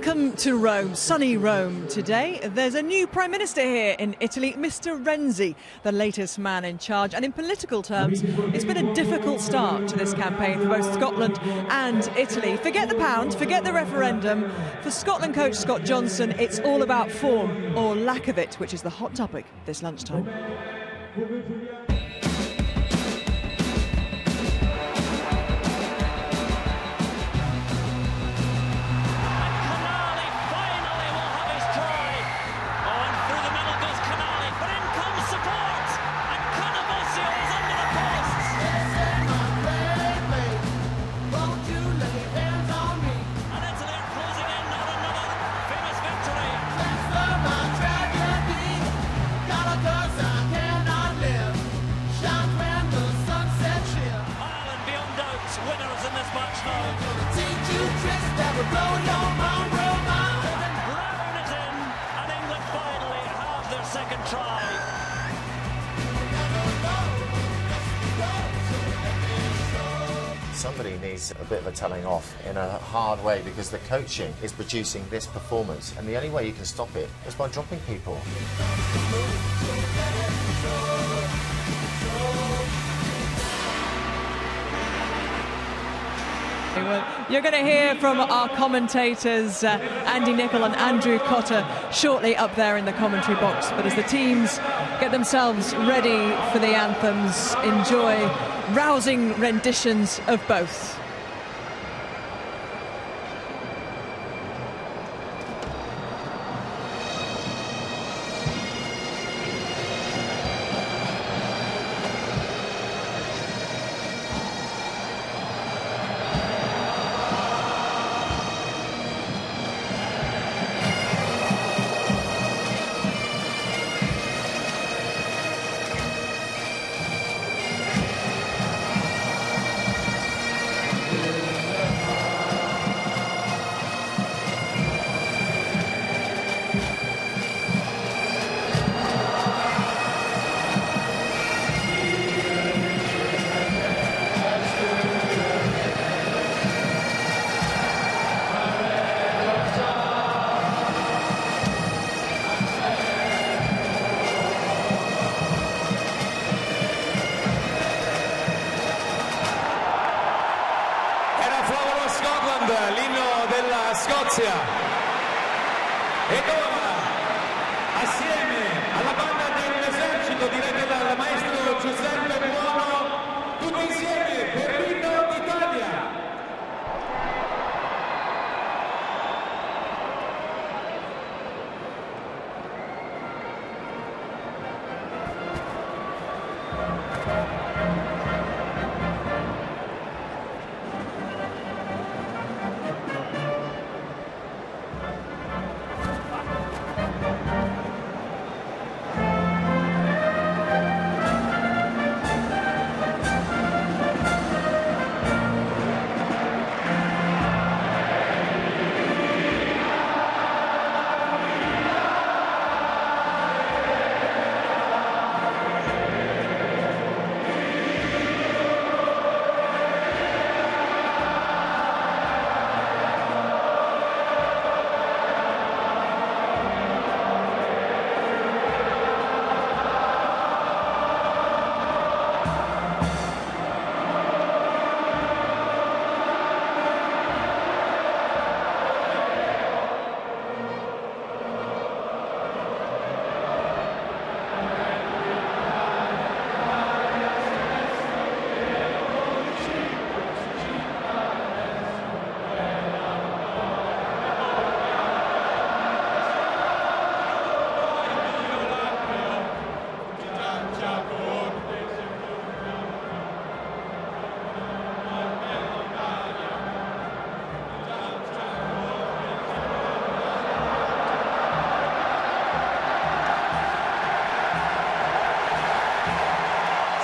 Welcome to Rome, sunny Rome today. There's a new Prime Minister here in Italy, Mr. Renzi, the latest man in charge. And in political terms, it's been a difficult start to this campaign for both Scotland and Italy. Forget the pound, forget the referendum. For Scotland coach Scott Johnson, it's all about form, or lack of it, which is the hot topic this lunchtime. Winners in this match now. Teach you tricks that will blow your mind, real mind. Brown is in, and England finally have their second try. Somebody needs a bit of a telling off in a hard way because the coaching is producing this performance, and the only way you can stop it is by dropping people. You're going to hear from our commentators, Andy Nicol and Andrew Cotter, shortly up there in the commentary box. But as the teams get themselves ready for the anthems, enjoy rousing renditions of both. L'inno della Scozia, ed ora assieme alla banda dell'esercito diretta dal maestro Giuseppe Buono, tutti insieme per l'inno d'Italia.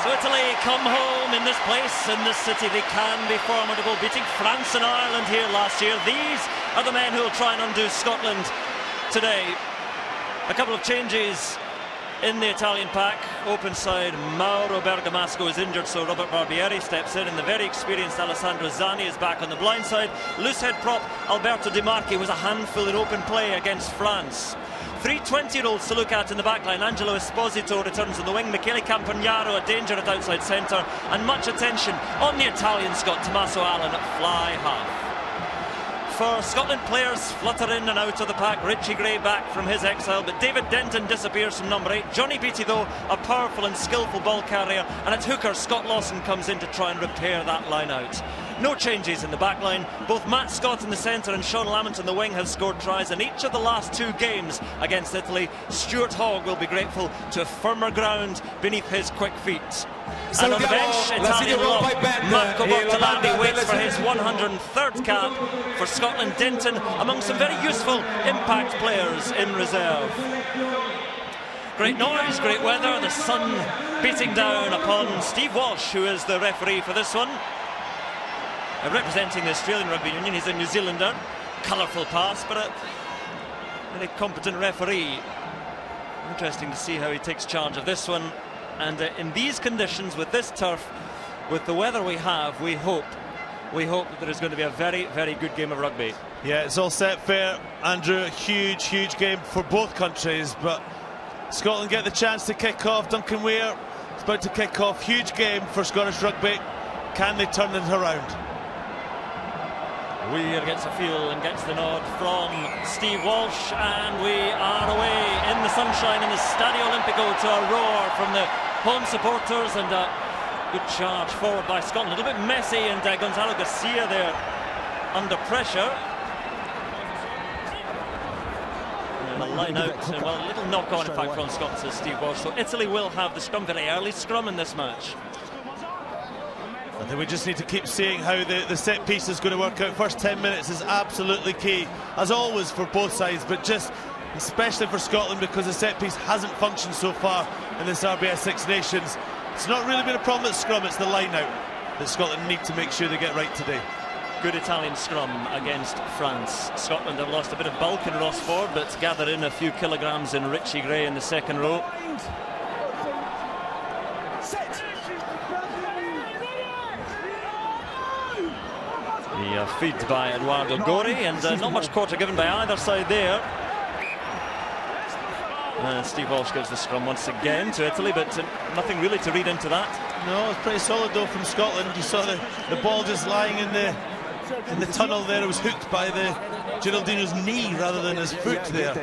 So Italy come home in this place, in this city. They can be formidable, beating France and Ireland here last year. These are the men who will try and undo Scotland today. A couple of changes in the Italian pack. Open side, Mauro Bergamasco is injured, so Robert Barbieri steps in, and the very experienced Alessandro Zani is back on the blind side. Loose head prop Alberto Di Marchi was a handful in open play against France. 3 20-year-olds to look at in the backline. Angelo Esposito returns on the wing. Michele Campagnaro, a danger at outside centre, and much attention on the Italians. Got Tommaso Allan at fly half. For Scotland, players flutter in and out of the pack. Richie Gray back from his exile, but David Denton disappears from number 8. Johnny Beattie, though, a powerful and skillful ball carrier, and at hooker, Scott Lawson comes in to try and repair that line out. No changes in the back line. Both Matt Scott in the centre and Sean Lamont on the wing have scored tries in each of the last 2 games against Italy. Stuart Hogg will be grateful to have firmer ground beneath his quick feet. And on the bench, Italian lock, Marco Bortolandi waits for his 103rd cap. For Scotland, Denton among some very useful impact players in reserve. Great noise, great weather, the sun beating down upon Steve Walsh, who is the referee for this one. Representing the Australian Rugby Union, he's a New Zealander. Colourful pass, but a very competent referee. Interesting to see how he takes charge of this one. And in these conditions, with this turf, with the weather we have, we hope that there is going to be a very, very good game of rugby. Yeah, it's all set fair, Andrew. Huge game for both countries, but Scotland get the chance to kick off. Duncan Weir is about to kick off. Huge game for Scottish rugby. Can they turn it around? Weir gets a feel and gets the nod from Steve Walsh, and we are away in the sunshine in the Stadio Olimpico to a roar from the home supporters, and a good charge forward by Scotland. A little bit messy, and Gonzalo Garcia there under pressure. And a line out, well, a little knock on in fact from Scotland, says Steve Walsh. So Italy will have the scrum, very early scrum in this match. I think we just need to keep seeing how the set piece is going to work out. First 10 minutes is absolutely key, as always for both sides, but just especially for Scotland, because the set piece hasn't functioned so far in this RBS Six Nations. It's not really been a problem at scrum, it's the line out that Scotland need to make sure they get right today. Good Italian scrum against France. Scotland have lost a bit of bulk in Rossford, but gather in a few kilograms in Richie Gray in the second row. The feed by Eduardo Gori, and not much quarter given by either side there. Steve Walsh gives the scrum once again to Italy, but nothing really to read into that. No, it's pretty solid though from Scotland. You saw the ball just lying in the tunnel there. It was hooked by the Geraldino's knee rather than his foot there.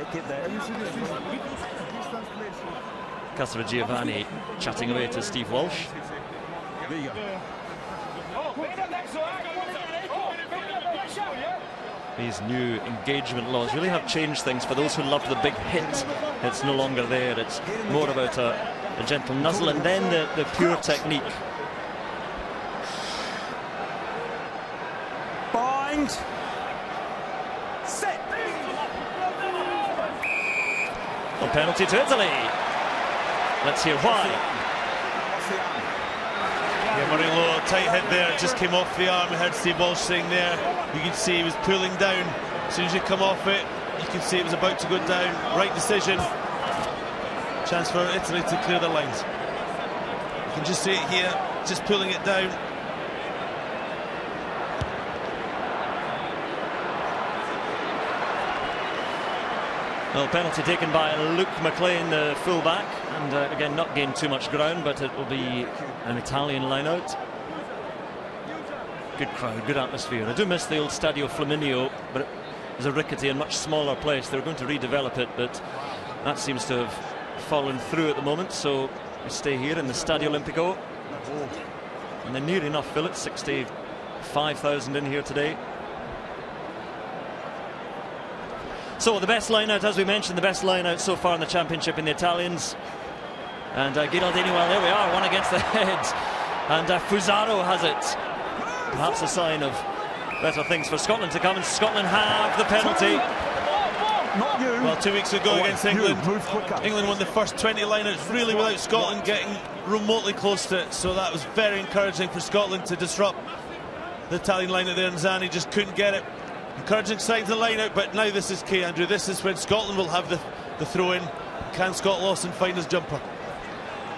Casper Giovanni chatting away to Steve Walsh. These new engagement laws really have changed things. For those who love the big hit, it's no longer there. It's more about a gentle nuzzle and then the pure technique. Bind. Set. A penalty to Italy. Let's hear why. Yeah, Murillo, tight hit there, just came off the arm. We heard Steve Walsh saying there, you can see he was pulling down. As soon as you come off it, you can see it was about to go down. Right decision. Chance for Italy to clear the lines. You can just see it here, just pulling it down. Well, penalty taken by Luke McLean, the fullback, and again not gained too much ground, but it will be an Italian line-out. Good crowd, good atmosphere. I do miss the old Stadio Flaminio, but it was a rickety and much smaller place. They were going to redevelop it, but that seems to have fallen through at the moment, so we stay here in the Stadio Olimpico. And they're near enough fill it, 65,000 in here today. So the best line-out, as we mentioned, the best line-out so far in the championship in the Italians. And Giraldini, well, there we are, one against the head. And Fusaro has it. Perhaps a sign of better things for Scotland to come, and Scotland have the penalty. Well, 2 weeks ago against England, England won the first 20 line-outs really without Scotland getting remotely close to it. So that was very encouraging for Scotland to disrupt the Italian line-out there, and Zani just couldn't get it. Encouraging signs of the line-out, but now this is key, Andrew. This is when Scotland will have the throw-in. can Scott Lawson find his jumper?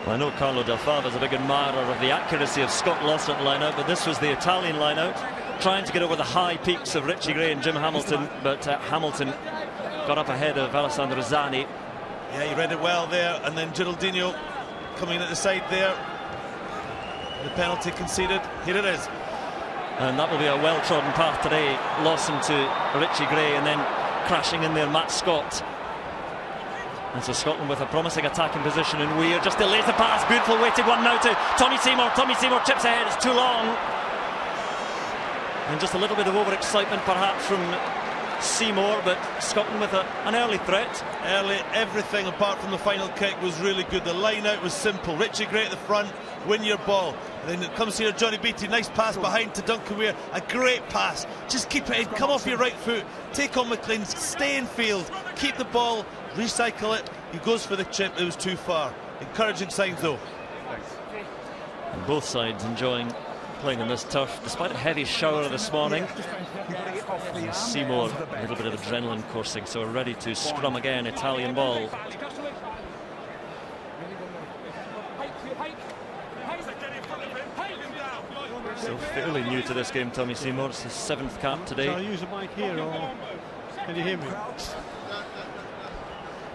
Well, I know Carlo Del Fava is a big admirer of the accuracy of Scott Lawson at line-out, but this was the Italian line-out, trying to get over the high peaks of Richie Gray and Jim Hamilton, but Hamilton got up ahead of Alessandro Zani. Yeah, he read it well there, and then Geraldinho coming at the side there. The penalty conceded. Here it is. And that will be a well-trodden path today. Lawson to Richie Gray, and then crashing in there, Matt Scott. And so Scotland with a promising attacking position, and Weir just delays the pass. Beautiful weighted one now to Tommy Seymour. Tommy Seymour chips ahead. It's too long. And just a little bit of overexcitement perhaps from Seymour, but Scotland with an early threat. Early, everything apart from the final kick was really good. The line out was simple. Richie Gray at the front, win your ball. And then it comes here, Johnny Beattie, nice pass behind to Duncan Weir. A great pass. Just keep it in, come off your right foot, take on McLean, stay in field, keep the ball, recycle it. He goes for the chip, it was too far. Encouraging signs though. And both sides enjoying playing on this turf, despite a heavy shower this morning. Seymour, a little bit of adrenaline coursing, so ready to scrum again. Italian ball. So fairly new to this game, Tommy Seymour. It's his 7th cap today. Shall I use a mic here, or can you hear me?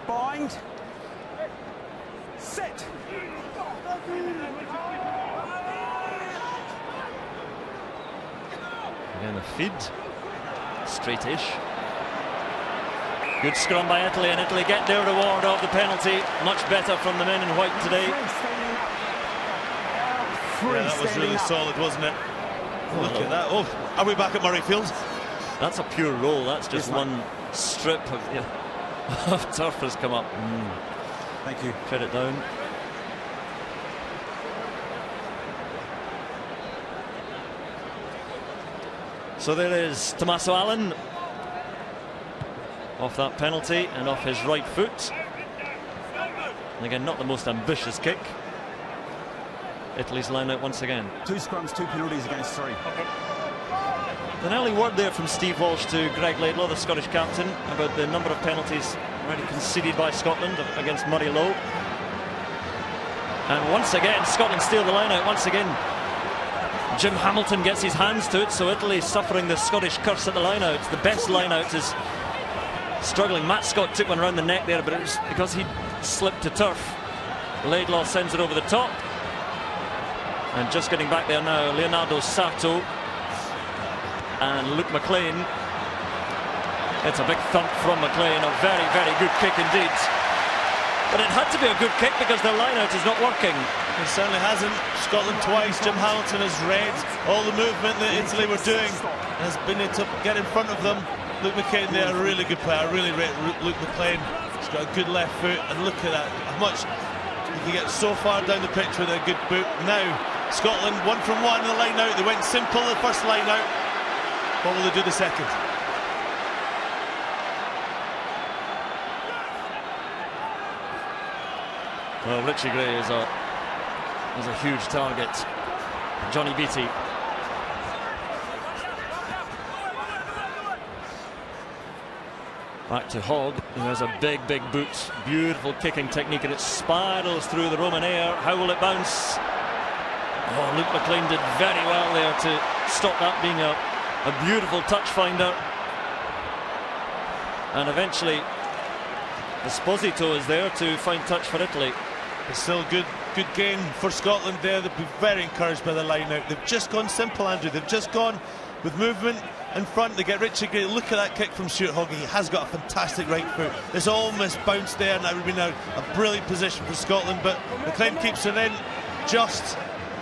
Bind. Sit. Again, the feed. Straightish. Good scrum by Italy, and Italy get their reward of the penalty. Much better from the men in white today. Yeah, that was really solid, wasn't it? Look at that. Oh, are we back at Murrayfield? That's a pure roll. That's just one strip of, of turf has come up. Thank you. Credit down. So there is Tommaso Allen off that penalty and off his right foot. And again, not the most ambitious kick. Italy's line out once again. 2 scrums, 2 penalties against 3. An early word there from Steve Walsh to Greg Laidlaw, the Scottish captain, about the number of penalties already conceded by Scotland against Murray Lowe. And once again, Scotland steal the line out. Once again, Jim Hamilton gets his hands to it, so Italy is suffering the Scottish curse at the line out. The best line out is struggling. Matt Scott took one around the neck there, but it was because he slipped to turf. Laidlaw sends it over the top. And just getting back there now, Leonardo Sato and Luke McLean. It's a big thump from McLean, a very, very good kick indeed. But it had to be a good kick because their line-out is not working. It certainly hasn't. Scotland twice. Jim Hamilton has read all the movement that Italy were doing and has been able to get in front of them. Luke McLean there, a really good player. I really rate Luke McLean. He's got a good left foot, and look at that. How much he can get so far down the pitch with a good boot. Now, Scotland 1 from 1 in the line-out. They went simple the first line-out. What will they do the second? Well, Richie Gray is a huge target. Johnny Beattie. Back to Hogg, who has a big, big boot. Beautiful kicking technique, and it spirals through the Roman air. How will it bounce? Oh, Luke McLean did very well there to stop that being a beautiful touch finder. And eventually, Esposito is there to find touch for Italy. It's still good gain for Scotland there. They've been very encouraged by the line out. They've just gone simple, Andrew. They've just gone with movement in front. They get Richie Gray. Look at that kick from Stuart Hogg. He has got a fantastic right foot. It's almost bounced there, and that would have been a brilliant position for Scotland, but McLean keeps it in just.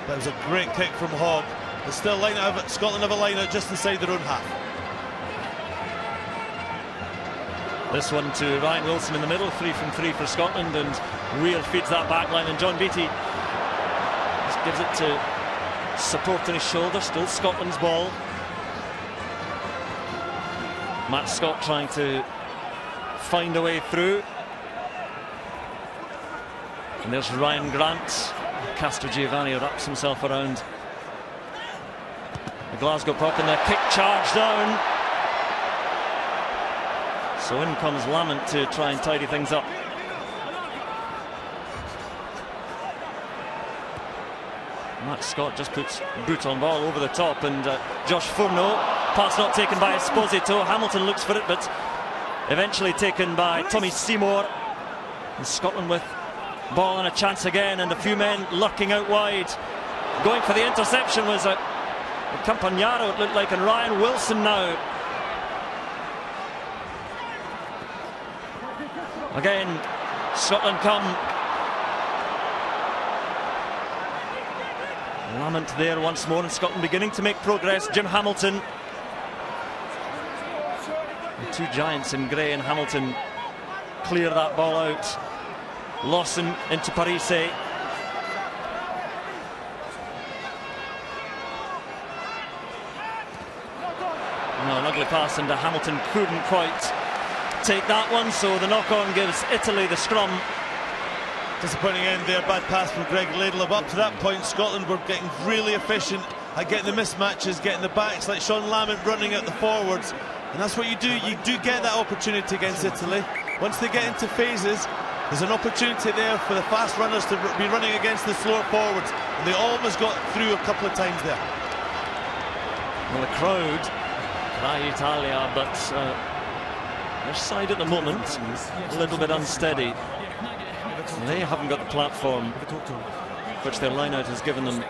That was a great kick from Hogg. But still, Scotland have a line out just inside their own half. This one to Ryan Wilson in the middle, 3 from 3 for Scotland, and Weir feeds that back line, and John Beattie just gives it to support on his shoulder. Still Scotland's ball. Matt Scott trying to find a way through. And there's Ryan Grant. Castro Giovanni wraps himself around the Glasgow prop, and their kick charge down. So in comes Lamont to try and tidy things up. Matt Scott just puts boot on ball over the top, and Josh Furno, pass not taken by Esposito. Hamilton looks for it, but eventually taken by Tommy Seymour. And Scotland with ball and a chance again, and a few men lurking out wide. Going for the interception was Campagnaro, it looked like, and Ryan Wilson now. Again, Scotland come. Lament there once more, and Scotland beginning to make progress. Jim Hamilton. The two giants in grey and Hamilton clear that ball out. Lawson into Parise. No, an ugly pass, and Hamilton couldn't quite take that one, so the knock-on gives Italy the scrum. Disappointing end there, bad pass from Greg Laidlaw. Up to that point, Scotland were getting really efficient at getting the mismatches, getting the backs, like Sean Lamont running at the forwards. And that's what you do get that opportunity against Italy. Once they get into phases, there's an opportunity there for the fast runners to be running against the slower forwards. And they almost got through a couple of times there. Well, the crowd, cry Italia, but their side at the moment, a little bit unsteady. They haven't got the platform which their line-out has given them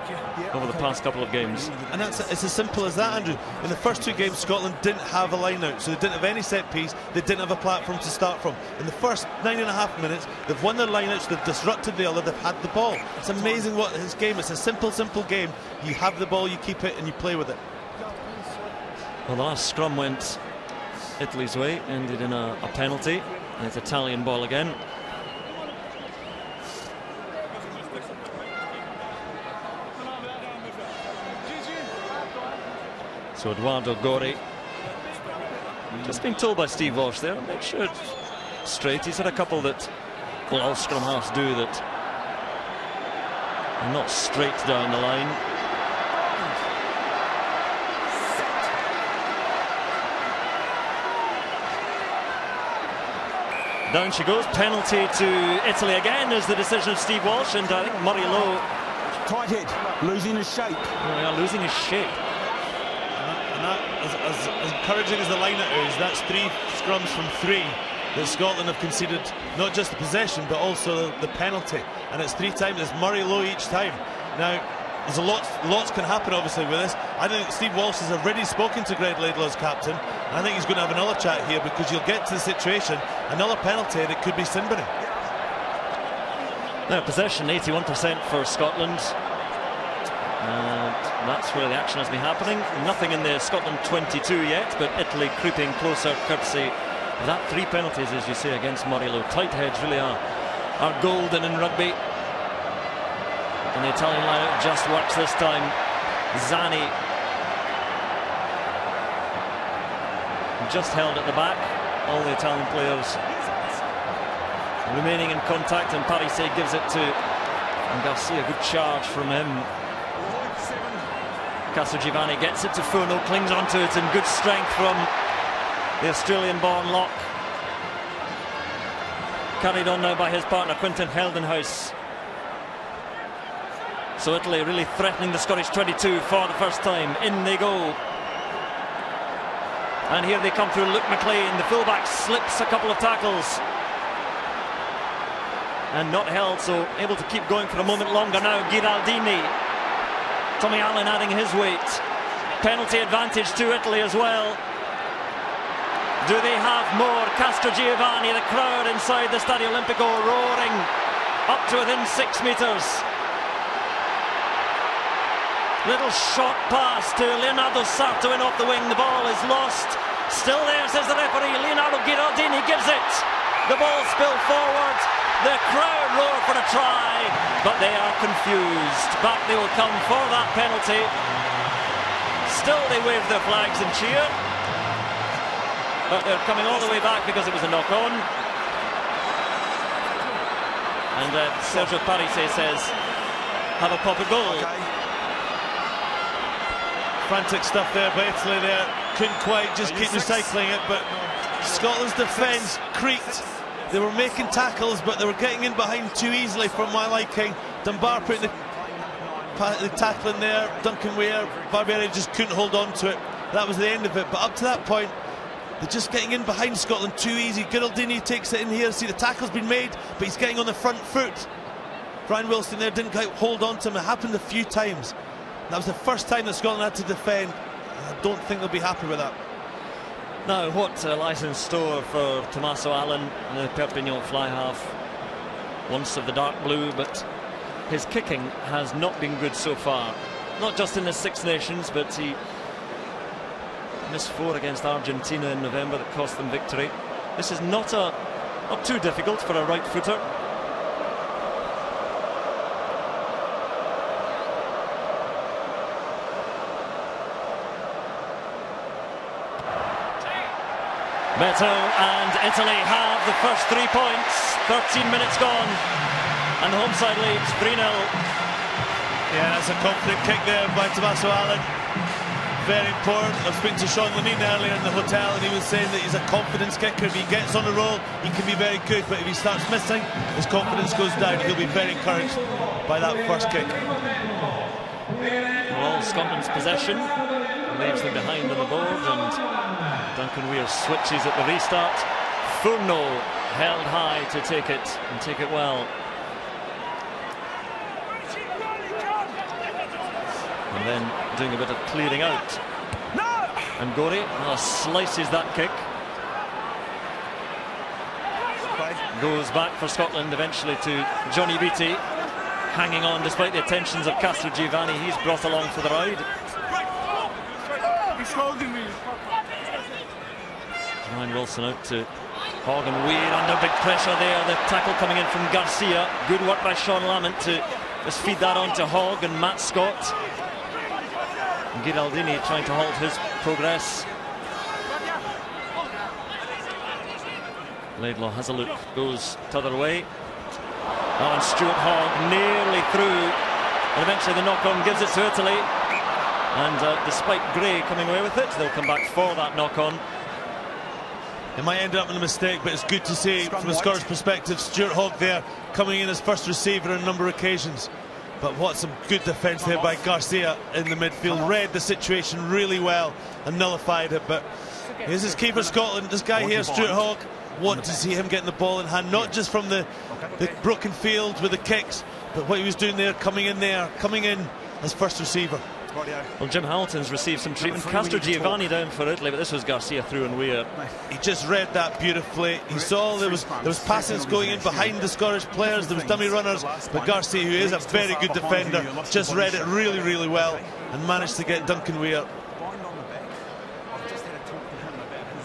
over the past couple of games. And it's as simple as that, Andrew. In the first two games, Scotland didn't have a line-out, so they didn't have any set-piece, they didn't have a platform to start from. In the first 9.5 minutes, they've won their line-outs, they've disrupted the other, they've had the ball. It's amazing what this game, it's a simple game. You have the ball, you keep it, and you play with it. Well, the last scrum went Italy's way, ended in a penalty, and it's Italian ball again. So Eduardo Gori, just been told by Steve Walsh there, make sure it's straight. He's had a couple that, well, all scrum halves do, that are not straight down the line. Down she goes, penalty to Italy again is the decision of Steve Walsh, and I think Murray Lowe. Tight hit, losing his shape. Oh, yeah, losing his shape. And that, as encouraging as the line-out is, that's 3 scrums from 3 that Scotland have conceded, not just the possession but also the penalty, and it's 3 times. It's Murray Lowe each time. Now there's lots can happen obviously with this. I think Steve Walsh has already spoken to Greg Laidlaw as captain, and I think he's going to have another chat here, because you'll get to the situation, another penalty, and it could be Sinbury. Now possession 81% for Scotland. And that's where the action has been happening. Nothing in the Scotland 22 yet, but Italy creeping closer courtesy of that 3 penalties, as you say, against Murray Lowe. Tight heads really are golden in rugby. And the Italian line just works this time. Zani just held at the back. All the Italian players remaining in contact, and Parise gives it to Garcia. Good charge from him. Castrogiovanni gets it to Furno, clings onto it in good strength from the Australian-born lock. Carried on now by his partner Quinton Heldenhuis. So Italy really threatening the Scottish 22 for the first time. In they go. And here they come through. Luke McLean, the fullback, slips a couple of tackles. And not held, so able to keep going for a moment longer now. Giraldini. Tommy Allen adding his weight. Penalty advantage to Italy as well. Do they have more? Castrogiovanni, the crowd inside the Stadio Olimpico roaring up to within 6 metres. Little short pass to Leonardo Sarto in off the wing. The ball is lost. Still there, says the referee. Leonardo Giraldini gives it. The ball spilled forward. The crowd roar for a try, but they are confused. Back they will come for that penalty. Still they wave their flags and cheer, but they're coming all the way back because it was a knock-on. And Sergio Parise says, have a pop at goal. Okay. Frantic stuff there by Italy there. Couldn't quite just keep recycling it, but Scotland's defence creaked. They were making tackles, but they were getting in behind too easily for my liking. Dunbar putting the the tackling there. Duncan Weir, Barbieri just couldn't hold on to it. That was the end of it. But up to that point, they're just getting in behind Scotland too easy. Geraldini takes it in here. See, the tackle's been made, but he's getting on the front foot. Brian Wilson there didn't quite hold on to him. It happened a few times. That was the first time that Scotland had to defend. I don't think they'll be happy with that. Now, what lies in store for Tommaso Allen, the Perpignan fly half, once of the dark blue, but his kicking has not been good so far. Not just in the Six Nations, but he missed 4 against Argentina in November that cost them victory. This is not too difficult for a right footer. Beto and Italy have the first 3 points. 13 minutes gone, and the home side leads 3-0. Yeah, that's a confident kick there by Tommaso Allen. Very important. I was speaking to Sean Lenine earlier in the hotel, and he was saying that he's a confidence kicker. If he gets on the roll, he can be very good, but if he starts missing, his confidence goes down. He'll be very encouraged by that first kick. Well, Scotland's possession leaves them behind on the board, and Duncan Weir switches at the restart. Furno held high to take it, and take it well. And then doing a bit of clearing out. And Gorey slices that kick. Goes back for Scotland eventually to Johnny Beattie, hanging on despite the attentions of Castro Giovanni. He's brought along for the ride. He's holding me. Brian Wilson out to Hogg, and Weir under big pressure there. The tackle coming in from Garcia. Good work by Sean Lamont to just feed that on to Hogg and Matt Scott. And Giraldini trying to halt his progress. Laidlaw has a look, goes t'other way. Oh, and Stuart Hogg nearly through, and eventually the knock-on gives it to Italy. And despite Gray coming away with it, they'll come back for that knock-on. It might end up in a mistake, but it's good to see from a Scottish perspective, Stuart Hogg there coming in as first receiver on a number of occasions. But what some good defence there by Garcia in the midfield. Read the situation really well and nullified it. But this is key for Scotland. This guy here, Stuart Hogg, want to see him getting the ball in hand, not just from the broken field with the kicks, but what he was doing there, coming in as first receiver. Well, Jim Hamilton's received some treatment. Castro Giovanni down for Italy, but this was Garcia through and Weir. He just read that beautifully. He saw there was passes going in behind the Scottish players. There was dummy runners, but Garcia, who is a very good defender, just read it really, really well and managed to get Duncan Weir.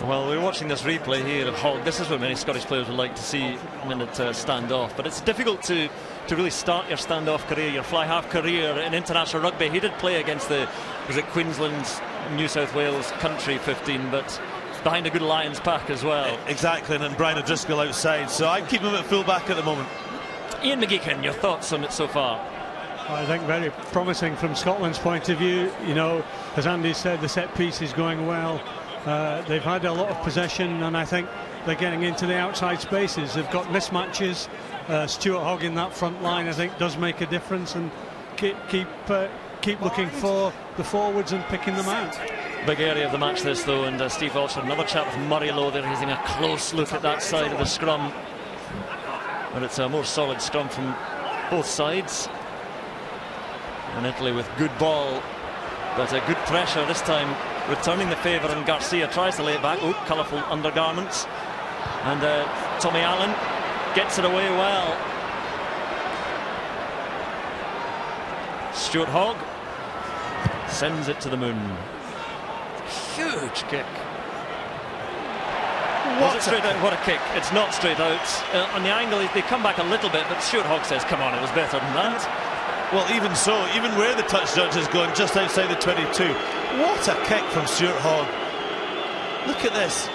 Well, we're watching this replay here of Hogg. This is what many Scottish players would like to see a minute stand off, but it's difficult to really start your stand-off career, your fly-half career in international rugby. He did play against was it Queensland's New South Wales country 15, but behind a good Lions pack as well. Exactly, and then Brian O'Driscoll outside, so I'd keep him at full-back at the moment. Ian McGeechan, your thoughts on it so far? I think very promising from Scotland's point of view. You know, as Andy said, the set piece is going well. They've had a lot of possession, and I think they're getting into the outside spaces. They've got mismatches. Stuart Hogg in that front line, I think, does make a difference, and keep looking for the forwards and picking them out. Big area of the match this though, and Steve Alsher, another chap with Murray Lowe there, having a close look at that side of the scrum. But it's a more solid scrum from both sides, and Italy with good ball, but a good pressure this time, returning the favour, and Garcia tries to lay it back. Oh, colourful undergarments, and Tommy Allen gets it away well. Stuart Hogg sends it to the moon. Huge kick. Was it straight out? What a kick. It's not straight out. On the angle, they come back a little bit, but Stuart Hogg says, come on, it was better than that. Well, even so, even where the touch judge has gone just outside the 22, what a kick from Stuart Hogg. Look at this.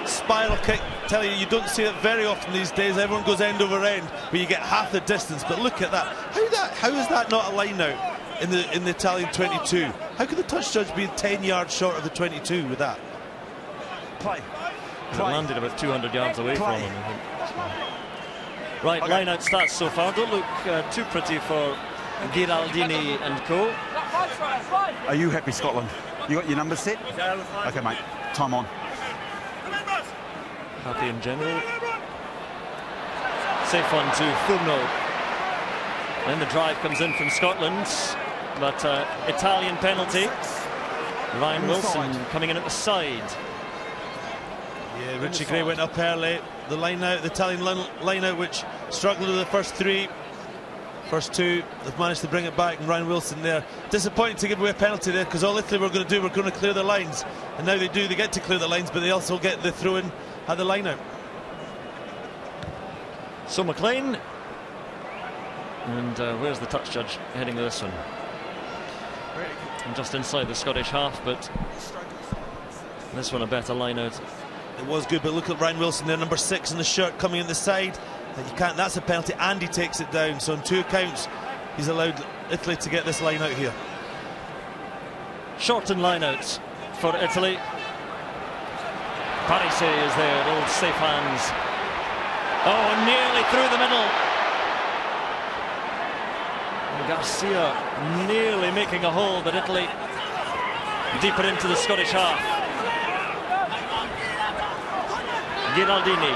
Spiral kick. Tell you don't see it very often these days. Everyone goes end over end, but you get half the distance. But look at that. How is that not a line out in the Italian 22? How could the touch judge be 10 yards short of the 22 with that? It landed about 200 yards away from him, I think. Right, line out stats so far don't look too pretty for Giraldini and co. Are you happy, Scotland? You got your numbers set? Okay, mate. Time on. Happy in general. Safe one to Furno. Then the drive comes in from Scotland, but Italian penalty. Ryan Wilson coming in at the side. Yeah, Richie Gray went up early. The line out, the Italian line out, which struggled with the first three. First two, they've managed to bring it back, and Ryan Wilson there. Disappointing to give away a penalty there, because all Italy were going to do, we're going to clear the lines. And now they do, they get to clear the lines, but they also get the throw in at the line out. So McLean. And where's the touch judge heading to this one? And just inside the Scottish half, but this one a better line out. It was good, but look at Ryan Wilson there, number 6 in the shirt, coming in the side. You can't, that's a penalty, and he takes it down. So on 2 accounts, he's allowed Italy to get this line out here. Shortened line out for Italy. Parise is there, old safe hands. Oh, nearly through the middle. And Garcia nearly making a hole, but Italy deeper into the Scottish half. Giraldini.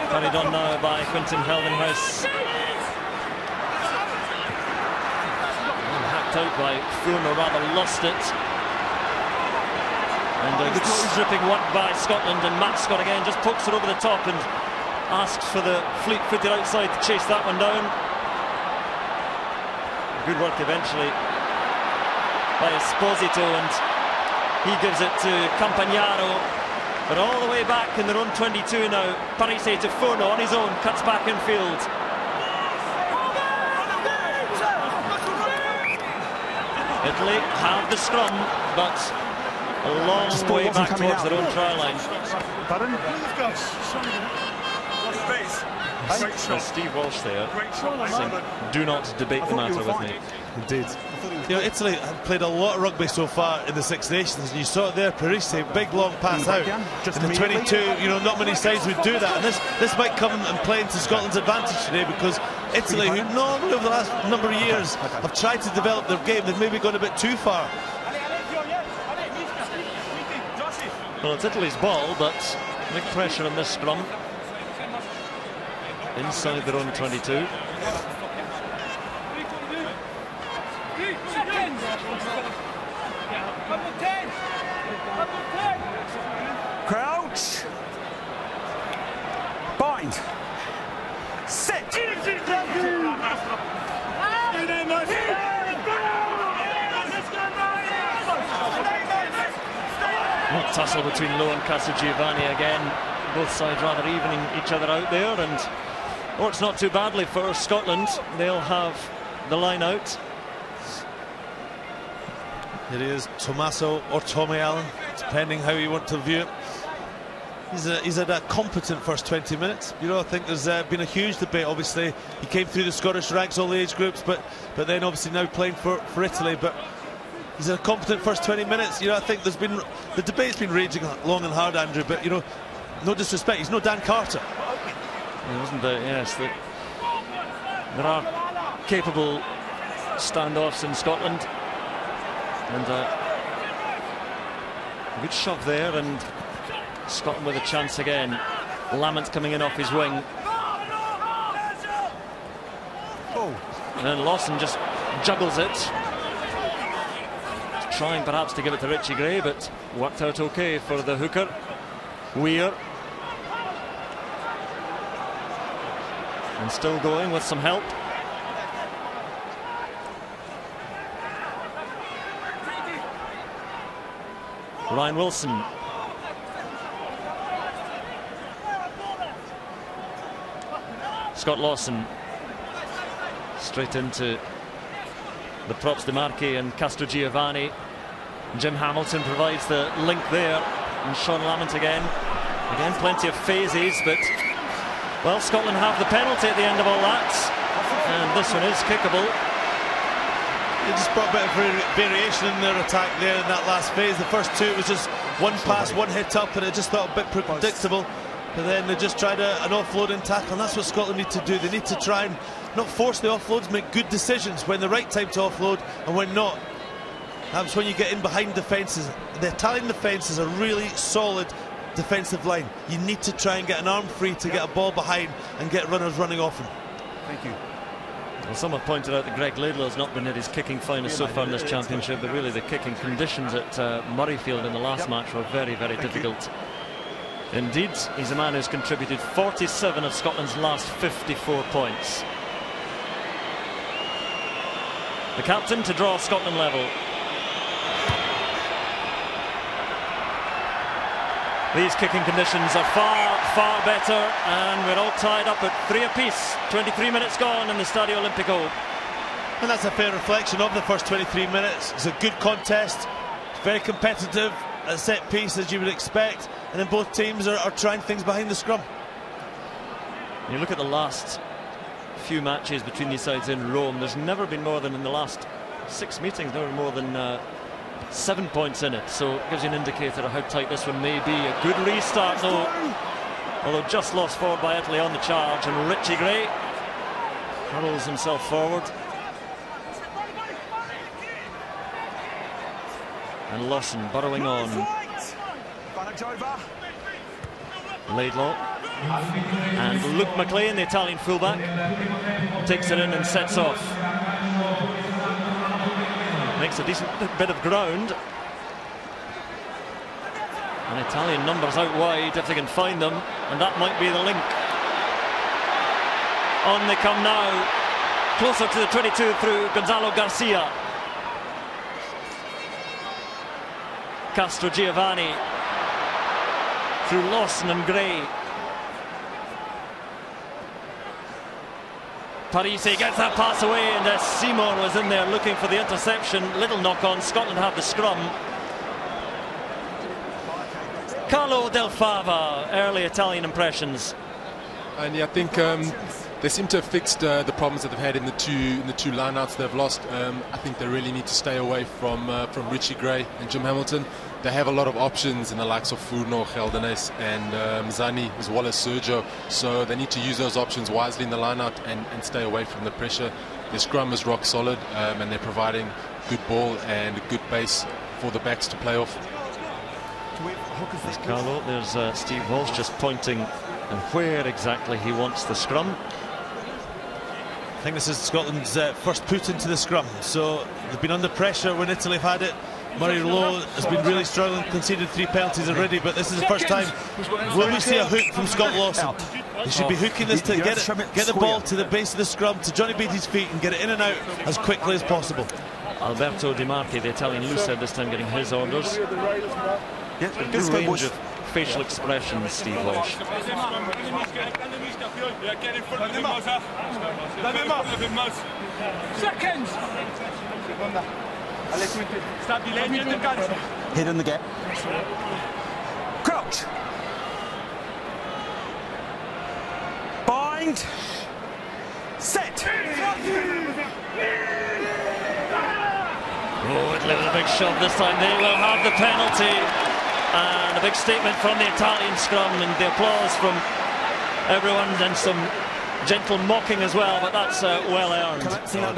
Carried on now by Quinton Heldenhuis. Hacked out by Furno, rather lost it. And a good stripping work by Scotland, and Matt Scott again just pokes it over the top and asks for the fleet-footed outside to chase that one down. Good work eventually by Esposito, and he gives it to Campagnaro. But all the way back in their own 22 now. Parise to Furno on his own, cuts back in field. Italy have the scrum, but a long way back towards their own try line. Steve Walsh there saying, do not debate the matter with me. Indeed. You know, Italy have played a lot of rugby so far in the Six Nations, and you saw it there, Parise, big long pass out. In the 22, you know, not many sides would do that, and this might come and play into Scotland's advantage today, because Italy, who normally over the last number of years have tried to develop their game, they've maybe gone a bit too far. Well, it's Italy's ball, but big pressure on this scrum. Inside their own 22. Crouch. Bind. Set. Tussle between Lowe and Castrogiovanni again. Both sides rather evening each other out there, and it's not too badly for Scotland. They'll have the line out. It is Tommaso or Tommy Allen, depending how you want to view it. He's had a competent first 20 minutes. You know, I think there's been a huge debate. Obviously, he came through the Scottish ranks, all the age groups, but then obviously now playing for Italy. But he's had a competent first 20 minutes. You know, I think the debate's been raging long and hard, Andrew. But you know, no disrespect, he's no Dan Carter. Wasn't there? Yes, there are capable standoffs in Scotland, and a good shove there, and Scotland with a chance again. Lamont coming in off his wing. Oh. And then Lawson just juggles it, trying perhaps to give it to Richie Gray, but worked out okay for the hooker. Weir. And still going with some help. Ryan Wilson. Scott Lawson. Straight into the props, DeMarchi and Castrogiovanni. Jim Hamilton provides the link there. And Sean Lamont again. Again, plenty of phases, but well, Scotland have the penalty at the end of all that, and this one is kickable. They just brought a bit of variation in their attack there in that last phase. The first two was just one pass, one hit up, and it just felt a bit predictable. but then they just tried an offloading tackle, and that's what Scotland need to do. They need to try and not force the offloads, make good decisions when the right time to offload and when not. That's when you get in behind defences. The Italian defence is a really solid defensive line. You need to try and get an arm free to get a ball behind and get runners running off him. Thank you. Well, some have pointed out that Greg Laidlaw has not been at his kicking finest so far in this championship, but really the kicking conditions at Murrayfield in the last match were very, very difficult. Indeed, he's a man who's contributed 47 of Scotland's last 54 points. The captain to draw Scotland level. These kicking conditions are far, far better, and we're all tied up at 3 apiece. 23 minutes gone in the Stadio Olimpico. And that's a fair reflection of the first 23 minutes. It's a good contest, very competitive, a set piece as you would expect, and then both teams are trying things behind the scrum. You look at the last few matches between these sides in Rome, there's never been more than, in the last 6 meetings, never more than 7 points in it, so it gives you an indicator of how tight this one may be. A good restart though, although just lost forward by Italy on the charge, and Richie Gray hurls himself forward. And Lawson burrowing on. Laidlaw. And Luke McLean, the Italian fullback, takes it in and sets off. Makes a decent bit of ground. And Italian numbers out wide if they can find them, and that might be the link. On they come now, closer to the 22 through Gonzalo Garcia. Castro Giovanni through Lawson and Gray. Parisi gets that pass away, and Seymour was in there looking for the interception. Little knock on. Scotland have the scrum. Carlo Del Fava, early Italian impressions. And yeah, I think they seem to have fixed the problems that they've had in the two lineouts they've lost. I think they really need to stay away from Richie Gray and Jim Hamilton. They have a lot of options in the likes of Furno, Geldenes and Zani, as well as Sergio. So they need to use those options wisely in the lineout and stay away from the pressure. Their scrum is rock solid, and they're providing good ball and a good base for the backs to play off. There's Carlo, there's Steve Walsh just pointing and where exactly he wants the scrum. I think this is Scotland's first put into the scrum, so they've been under pressure when Italy have had it. Murray Lowe has been really struggling, conceded 3 penalties already, but this is the first time. Will we see a hook from Scott Lawson? They should be hooking this to get the ball to the base of the scrum, to Johnny Beattie's feet, and get it in and out as quickly as possible. Alberto Di Marchi, the Italian loosehead, this time getting his orders. Yeah, Good range of facial expressions, Steve Walsh. Seconds! Hit in the gap. Crouch. Bind. Set. Oh, Italy with a big shove this time. They will have the penalty. And a big statement from the Italian scrum, and the applause from everyone, and some gentle mocking as well, but that's well earned.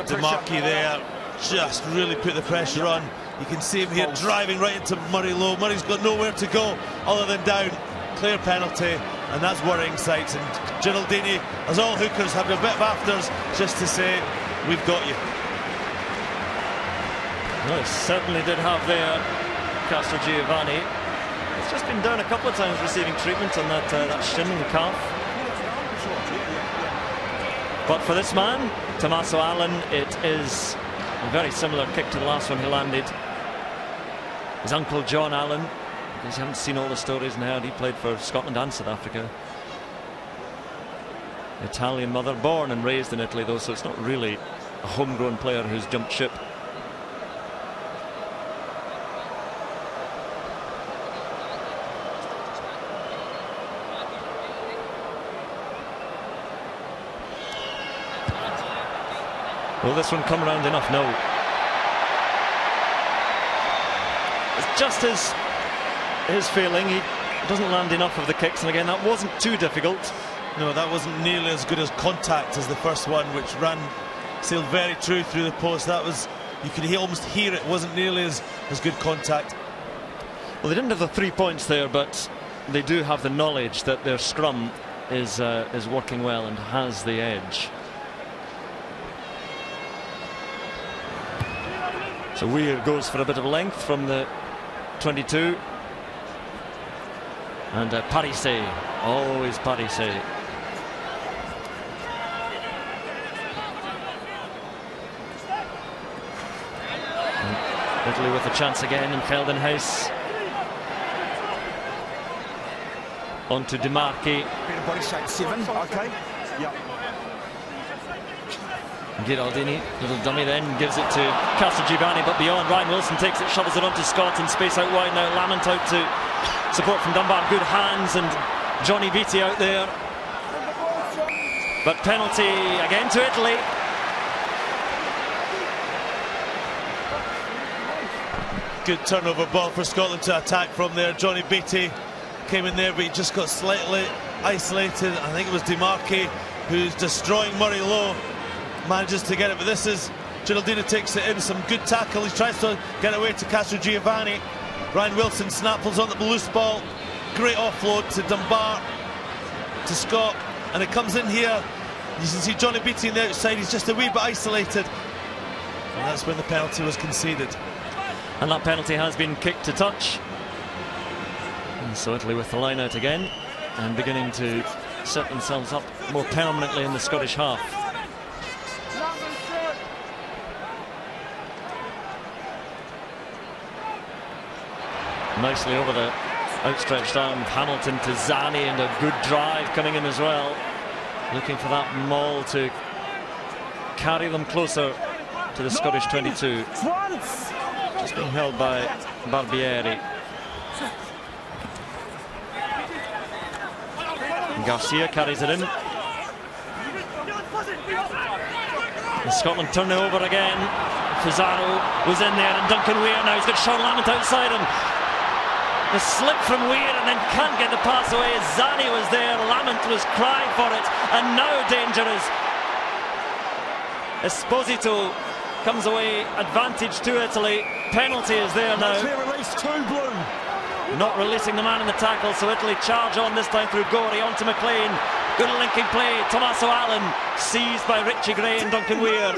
Di Marchi there just really put the pressure on. You can see him here driving right into Murray Lowe. Murray's got nowhere to go other than down. Clear penalty, and that's worrying sights. And Geraldini, as all hookers, having a bit of afters just to say, we've got you. Well, he certainly did have there Castro Giovanni. He's just been down a couple of times receiving treatment on that shin and calf. But for this man, Tommaso Allen, it is a very similar kick to the last one he landed. His uncle John Allen, in case you haven't seen all the stories and heard, he played for Scotland and South Africa. Italian mother, born and raised in Italy though, so it's not really a homegrown player who's jumped ship. Will this one come around enough? No. It's just his feeling. He doesn't land enough of the kicks, and again, that wasn't too difficult. No, that wasn't nearly as good as contact as the first one, which sailed very true through the post. That was, you could almost hear it, wasn't nearly as good contact. Well, they didn't have the 3 points there, but they do have the knowledge that their scrum is working well and has the edge. So Weir goes for a bit of length from the 22. And Parise, always Parise. Italy with a chance again in Geldenhuis. On to Demarchi. Bit of body shape, 7. Okay. Yep. Giraldini, little dummy then, gives it to Castrogiovanni, but beyond. Ryan Wilson takes it, shovels it onto Scott, and space out wide now. Lamont out to support from Dunbar. Good hands, and Johnny Beattie out there. But penalty again to Italy. Good turnover ball for Scotland to attack from there. Johnny Beattie came in there, but he just got slightly isolated. I think it was Demarchi who's destroying Murray Lowe. Manages to get it, but this is Giraldini takes it in. Some good tackle. He tries to get away to Castrogiovanni. Ryan Wilson snapples on the loose ball. Great offload to Dunbar, to Scott, and it comes in here. You can see Johnny Beattie on the outside. He's just a wee bit isolated, and that's when the penalty was conceded. And that penalty has been kicked to touch. And so Italy with the line out again and beginning to set themselves up more permanently in the Scottish half. Nicely over the outstretched arm of Hamilton to Zani, and a good drive coming in as well. Looking for that maul to carry them closer to the Scottish 22. Just being held by Barbieri. And Garcia carries it in. And Scotland turn it over again. Fusaro was in there, and Duncan Weir now. He's got Sean Lamont outside him. The slip from Weir, and then can't get the pass away. Zani was there, Lamont was crying for it, and now danger is. Esposito comes away, advantage to Italy. Penalty is there now. Clear release, 2 blue. Not releasing the man in the tackle, so Italy charge on this time through Gorey onto McLean. Good linking play. Tommaso Allen seized by Richie Gray and Duncan Weir.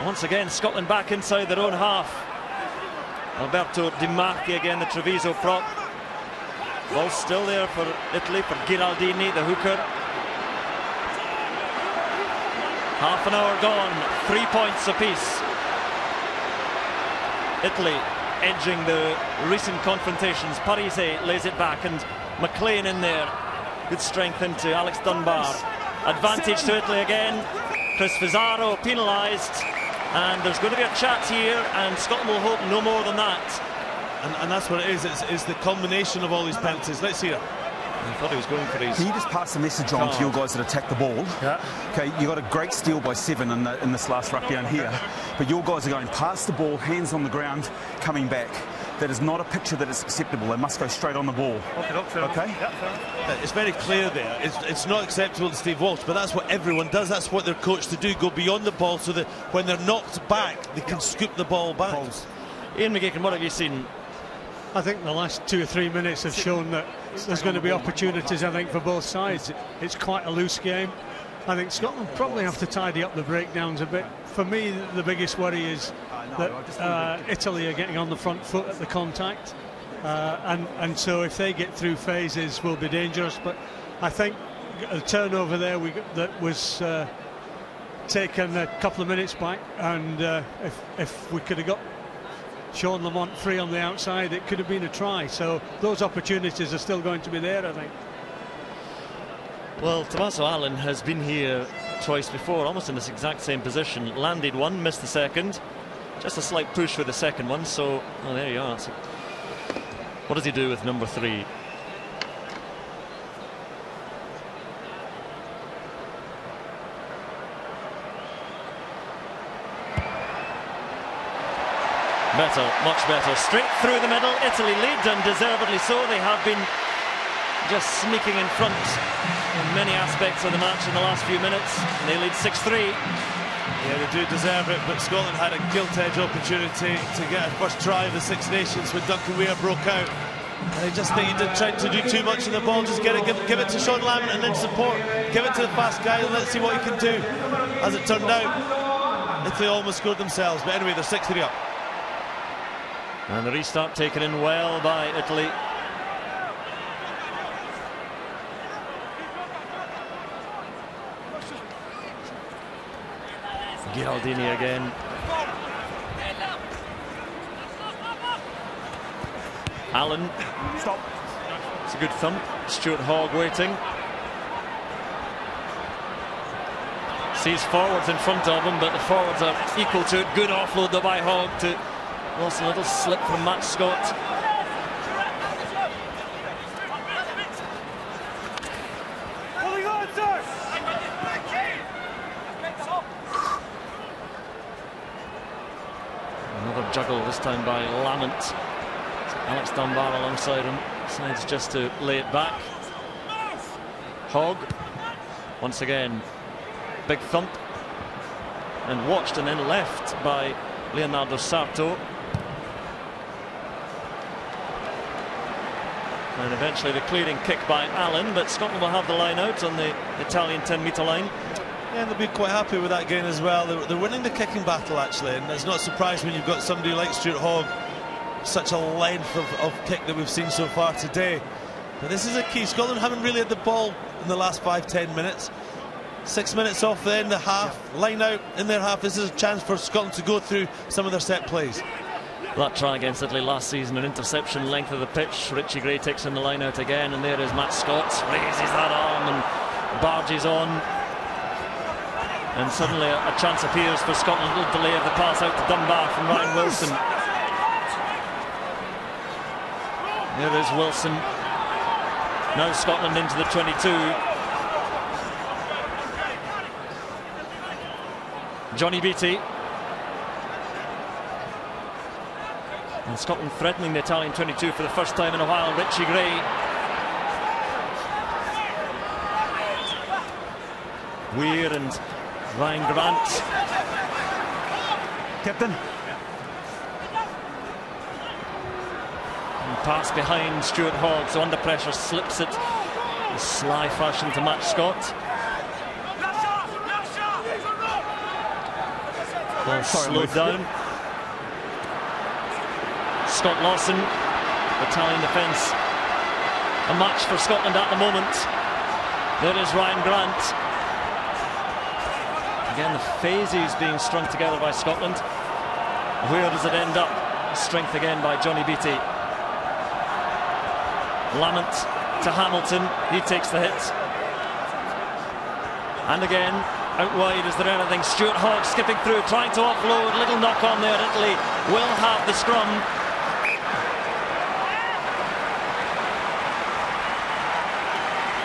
Once again, Scotland back inside their own half. Alberto Demarchi again, the Treviso prop. Ball still there for Italy, for Giraldini, the hooker. Half an hour gone, 3 points apiece. Italy edging the recent confrontations. Parise lays it back, and McLean in there. Good strength into Alex Dunbar. Advantage to Italy again. Chris Fusaro penalised. And there's going to be a chat here, and Scotland will hope no more than that. And that's what it is. It's the combination of all these penalties. Let's hear. I thought he was going for these. Can you just pass the message on to your guys that attack the ball? Yeah. Okay, you got a great steal by 7 in this last ruck down here, but your guys are going past the ball, hands on the ground, coming back. That is not a picture that is acceptable. They must go straight on the ball. Okay? It's very clear there. It's not acceptable to Steve Walsh, but that's what everyone does. That's what they're coached to do, go beyond the ball so that when they're knocked back, they can scoop the ball back. Ian McGeechan, what have you seen? I think the last 2 or 3 minutes have shown that there's going to be opportunities, I think, for both sides. It's quite a loose game. I think Scotland probably have to tidy up the breakdowns a bit. For me, the biggest worry is that Italy are getting on the front foot at the contact, and so if they get through phases, will be dangerous. But I think a turnover there that was taken a couple of minutes back, and if we could have got Sean Lamont free on the outside, it could have been a try. So those opportunities are still going to be there, I think. Well, Tommaso Allen has been here twice before, almost in this exact same position. Landed one, missed the second. Just a slight push with the second one, so well, there you are. So what does he do with number 3? Better, much better. Straight through the middle. Italy lead, and deservedly so. They have been just sneaking in front in many aspects of the match in the last few minutes. They lead 6-3. Yeah, they do deserve it, but Scotland had a gilt-edge opportunity to get a first try of the Six Nations when Duncan Weir broke out. And I just think he did try to do too much in the ball. Just give it to Sean Lamont and then support. Give it to the fast guy and let's see what he can do. As it turned out, Italy almost scored themselves, but anyway, they're 6-3 up. And the restart taken in well by Italy. Gialdini again. Allen. Stop. It's a good thump. Stuart Hogg waiting. Sees forwards in front of him, but the forwards are equal to it. Good offload though by Hogg to Wilson. A little slip from Matt Scott. Another juggle, this time by Lamont. Alex Dunbar alongside him. Decides just to lay it back. Hogg. Once again. Big thump. And watched and then left by Leonardo Sarto. And eventually the clearing kick by Allen, but Scotland will have the line out on the Italian 10-metre line. Yeah, they'll be quite happy with that gain as well. They're winning the kicking battle, actually, and it's not surprising when you've got somebody like Stuart Hogg, such a length of kick that we've seen so far today. But this is a key. Scotland haven't really had the ball in the last 5-10 minutes. 6 minutes off the end of half, line out in their half. This is a chance for Scotland to go through some of their set plays. That try against Italy last season, an interception length of the pitch. Richie Gray takes in the line out again, and there is Matt Scott, raises that arm and barges on. And suddenly a chance appears for Scotland. A little delay of the pass out to Dunbar from Ryan Wilson. There is Wilson. Now Scotland into the 22. Johnny Beattie. And Scotland threatening the Italian 22 for the first time in a while. Richie Gray. Weir and Ryan Grant. Captain. And pass behind Stuart Hogg, so under pressure slips it in sly fashion to Matt Scott. Ball slowed down. Scott Lawson, Italian defence. A match for Scotland at the moment. There is Ryan Grant. Again, the phases being strung together by Scotland. Where does it end up? Strength again by Johnny Beattie. Lamont to Hamilton. He takes the hit. And again, out wide, is there anything? Stuart Hogg skipping through, trying to offload. Little knock on there. Italy will have the scrum.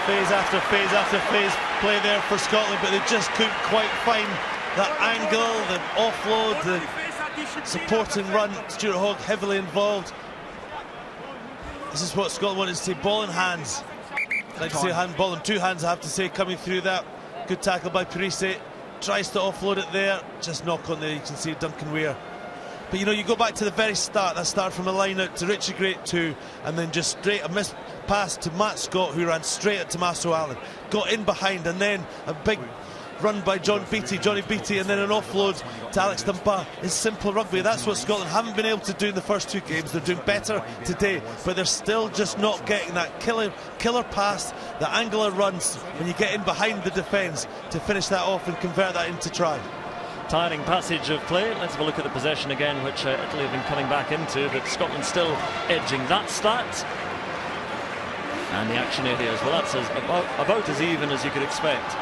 Phase after phase play there for Scotland, but they just couldn't quite find that angle, the offload, the supporting run. Stuart Hogg heavily involved. This is what Scotland wanted to see, ball in hands. I'd like to say handball in two hands, I have to say, coming through that. Good tackle by Parise. Tries to offload it there, just knock on there, you can see Duncan Weir. But you know, you go back to the very start, that start from a line out to Richie Gray at 2, and then just straight a missed pass to Matt Scott, who ran straight at Tommaso Allen, got in behind, and then a big run by Johnny Beattie, and then an offload to Alex Dunbar. It's simple rugby. That's what Scotland haven't been able to do in the first two games. They're doing better today, but they're still just not getting that killer pass, the angular runs when you get in behind the defence to finish that off and convert that into try. Tiring passage of play. Let's have a look at the possession again, which Italy have been coming back into, but Scotland still edging that stat. And the action areas, well, that's about as even as you could expect.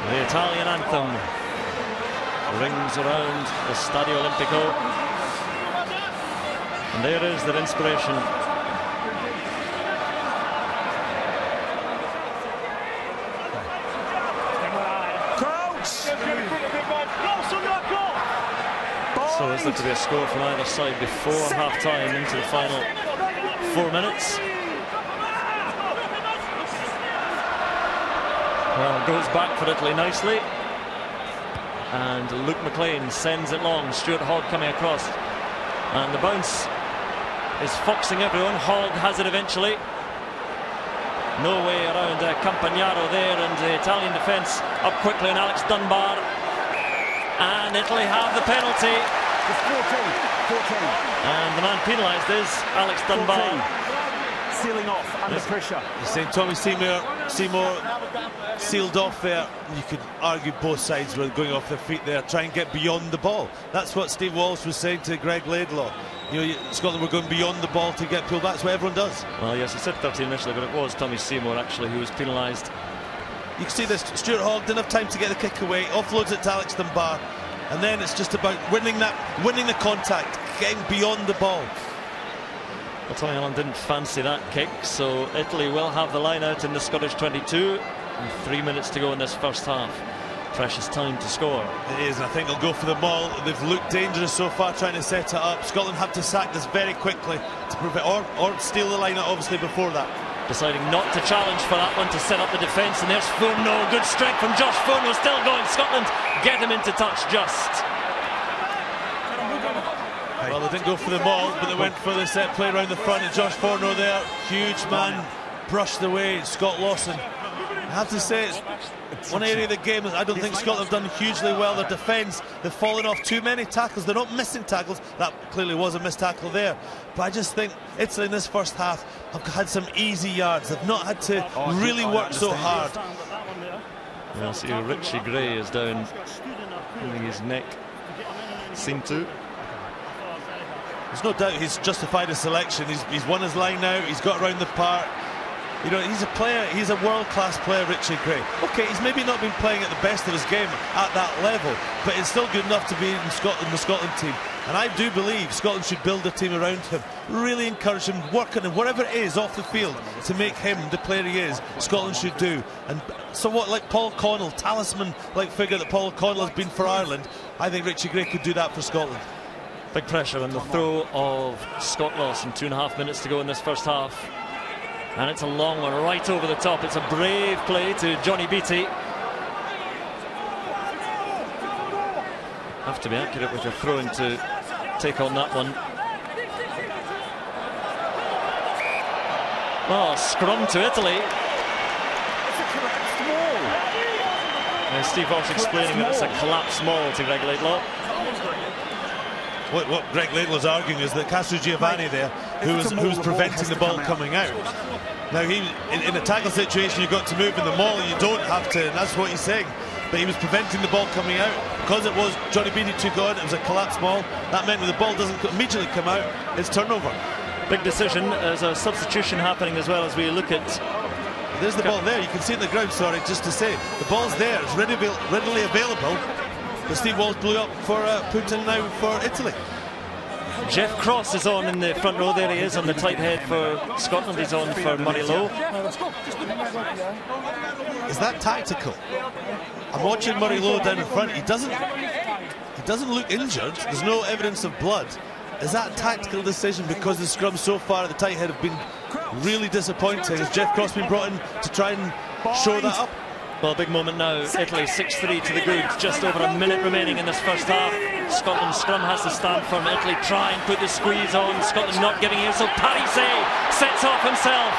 The Italian anthem rings around the Stadio Olimpico, and there is their inspiration. Crouch! So there's looked to be a score from either side before half-time into the final 4 minutes. Well, goes back for Italy nicely. And Luke McLean sends it long. Stuart Hogg coming across. And the bounce is foxing everyone. Hogg has it eventually. No way around Campagnaro there, and the Italian defence up quickly on Alex Dunbar. And Italy have the penalty. It's 14. And the man penalised is Alex Dunbar. 14. Sealing off under pressure. You're saying Tommy Seymour sealed off there. You could argue both sides were going off their feet there, try and get beyond the ball. That's what Steve Walsh was saying to Greg Laidlaw. You know, Scotland were going beyond the ball to get pulled back. That's what everyone does. Well, yes, he said 13 initially, but it was Tommy Seymour actually who was penalised. You can see this. Stuart Hogg didn't have time to get the kick away, offloads it to Alex Dunbar, and then it's just about winning the contact, getting beyond the ball. Well, Tommy Allen didn't fancy that kick, so Italy will have the line out in the Scottish 22. And 3 minutes to go in this first half. Precious time to score. It is, and I think they'll go for the maul. They've looked dangerous so far trying to set it up. Scotland have to sack this very quickly to prevent, or steal the line out obviously before that. Deciding not to challenge for that one, to set up the defence, and there's Fourneau. Good strike from Josh Fourneau, still going. Scotland get him into touch just. Well, they didn't go for the maul, but they went for the set play around the front, and Josh Fourneau there, huge man, brushed away Scott Lawson. I have to say, it's one area of the game I don't think Scotland have done hugely well. Their defence, they've fallen off too many tackles. They're not missing tackles. That clearly was a missed tackle there. But I just think Italy in this first half have had some easy yards. They've not had to really work so hard. Well, see, Richie Gray is down, holding his neck. Seemed to. There's no doubt he's justified his selection. He's won his line out. He's got around the park. You know, he's a player, he's a world-class player, Richie Gray. Okay, he's maybe not been playing at the best of his game at that level, but it's still good enough to be in the Scotland team. And I do believe Scotland should build a team around him, really encourage him, work on him, whatever it is off the field to make him the player he is. Scotland should do. And somewhat like Paul Connell, talisman-like figure that Paul Connell has been for Ireland, I think Richie Gray could do that for Scotland. Big pressure on the throw of Scott Lawson. 2.5 minutes to go in this first half. And it's a long one right over the top. It's a brave play to Johnny Beattie. Have to be accurate with your throwing to take on that one. Oh, scrum to Italy. It's a collapsed maul. And Steve Walsh explaining that it's a collapsed maul to Greg Laidlaw. What Greg Laidlaw's arguing is that Castrogiovanni there, who was preventing the ball coming out. Now, in a tackle situation, you've got to move in the maul, you don't have to, and that's what he's saying. But he was preventing the ball coming out. Because it was Johnny Beattie took on, it was a collapsed ball. That meant when the ball doesn't immediately come out, it's turnover. Big decision. There's a substitution happening as well as we look at. There's the ball there. You can see it on the ground, sorry, just to say. The ball's there. It's readily available. But Steve Walsh blew up for Putin now for Italy. Jeff Cross is on in the front row. There he is on the tight head for Scotland. He's on for Murray Lowe. Is that tactical? I'm watching Murray Lowe down in front. He doesn't look injured. There's no evidence of blood. Is that a tactical decision because the scrums so far at the tight head have been really disappointing? Has Jeff Cross been brought in to try and show that up? Well, big moment now. Italy 6-3 to the good. Just over a minute remaining in this first half. Scotland's scrum has to stand firm. Italy try and put the squeeze on. Scotland not giving in. So Parise sets off himself.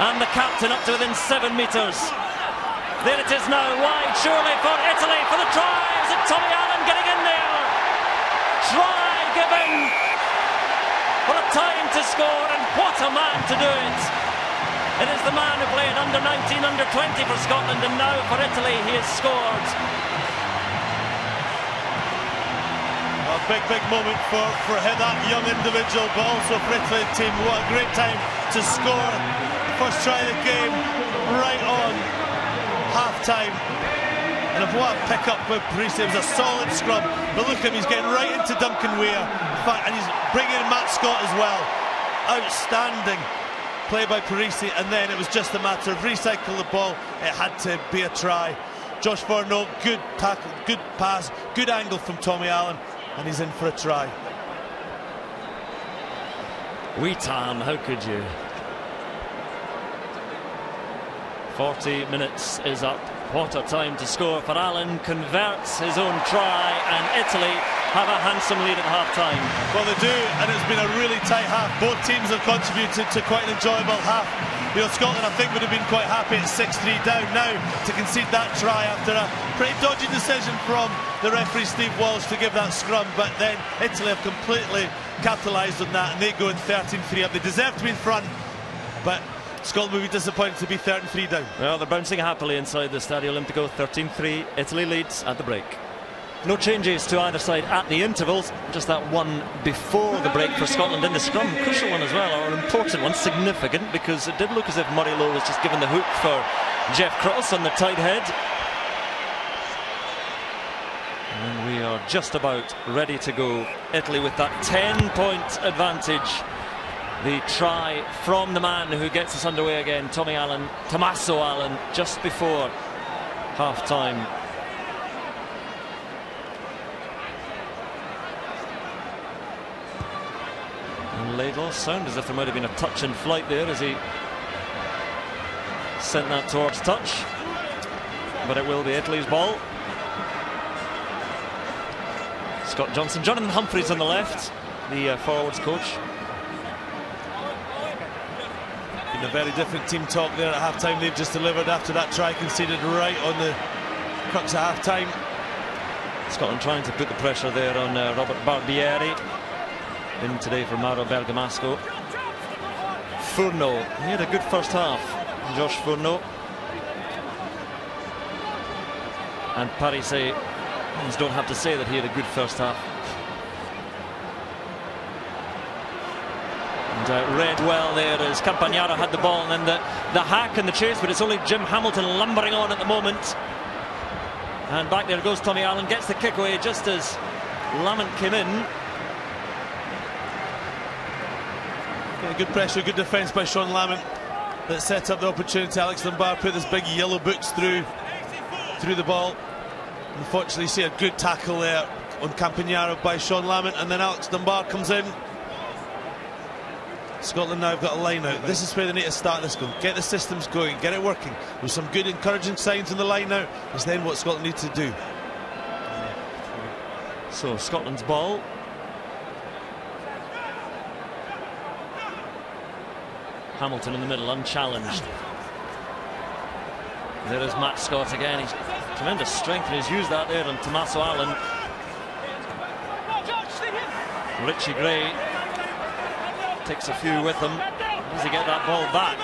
And the captain up to within 7 metres. There it is now. Wide surely for Italy for the try. Is it Tommy Allen getting in there? Try given. What a time to score, and what a man to do it. It is the man who played under 19, under 20 for Scotland, and now for Italy he has scored. A big moment for that young individual, but also for Italy team. What a great time to score the first try of the game right on half-time. And what a pick-up with Parise. It was a solid scrum, but look at him, he's getting right into Duncan Weir. In fact, and he's bringing in Matt Scott as well. Outstanding play by Parise, and then it was just a matter of recycle the ball. It had to be a try. Josh Fourneau, good tackle, good pass, good angle from Tommy Allen. and he's in for a try. Tam, how could you? 40 minutes is up. What a time to score for Allen. Converts his own try, and Italy have a handsome lead at half-time. Well, they do, and it's been a really tight half. Both teams have contributed to quite an enjoyable half. You know, Scotland, I think, would have been quite happy at 6-3 down. Now, to concede that try after a pretty dodgy decision from the referee, Steve Walsh, to give that scrum, but then Italy have completely capitalised on that, and they go in 13-3 up. They deserve to be in front, but Scotland will be disappointed to be 13-3 down. Well, they're bouncing happily inside the Stadio Olimpico. 13-3. Italy leads at the break. No changes to either side at the intervals. Just that one before the break for Scotland in the scrum. Crucial one as well, or an important one, significant, because it did look as if Murray Lowe was just given the hook for Jeff Cross on the tight head. And we are just about ready to go. Italy with that 10-point advantage. The try from the man who gets us underway again, Tommaso Allen, just before half-time. And Laidlaw sounded as if there might have been a touch in flight there as he sent that towards touch. But it will be Italy's ball. Scott Johnson, Jonathan Humphreys on the left, the forwards coach. A very different team talk there at half-time. They've just delivered after that try conceded right on the crux of half-time. Scotland trying to put the pressure there on Robert Barbieri. In today for Mauro Bergamasco. Furno, he had a good first half. Josh Furno. And Parise don't have to say that he had a good first half. Read well there as Campagnaro had the ball, and then the hack and the chase, but it's only Jim Hamilton lumbering on at the moment. And back there goes Tommy Allen, gets the kick away just as Lamont came in. Yeah, good pressure, good defence by Sean Lamont that set up the opportunity. Alex Dunbar put his big yellow boots through the ball. Unfortunately, you see a good tackle there on Campagnaro by Sean Lamont, and then Alex Dunbar comes in. Scotland now have got a line out. This is where they need to start this going. Get the systems going, get it working. With some good encouraging signs in the line out is then what Scotland need to do. So Scotland's ball. Hamilton in the middle, unchallenged. There is Matt Scott again. He's tremendous strength, and he's used that there on Tommaso Allen. Richie Gray takes a few with him. Does he get that ball back?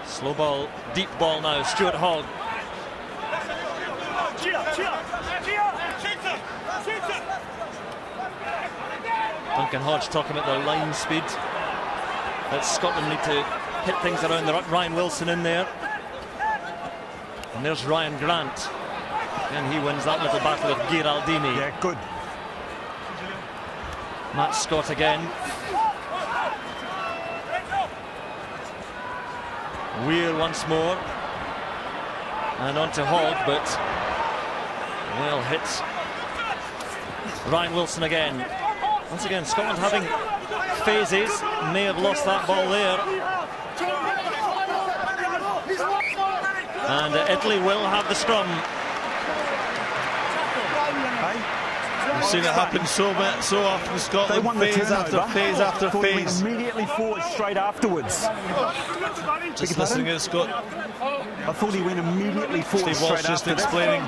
Slow ball, deep ball now. Stuart Hogg. Duncan Hodge talking about the line speed. That Scotland need to hit things around the Ryan Wilson in there. And there's Ryan Grant. And he wins that little battle with Giraldini. Yeah, good. Matt Scott again. Weir once more. And on to Hogg, but well hit. Ryan Wilson again. Once again, Scotland having phases. May have lost that ball there. And Italy will have the scrum. We've seen it happen so often in Scotland. They won the phase after phase after phase. Immediately forward straight afterwards. Just listening to Scott. I thought he went immediately forward Steve Walsh just explaining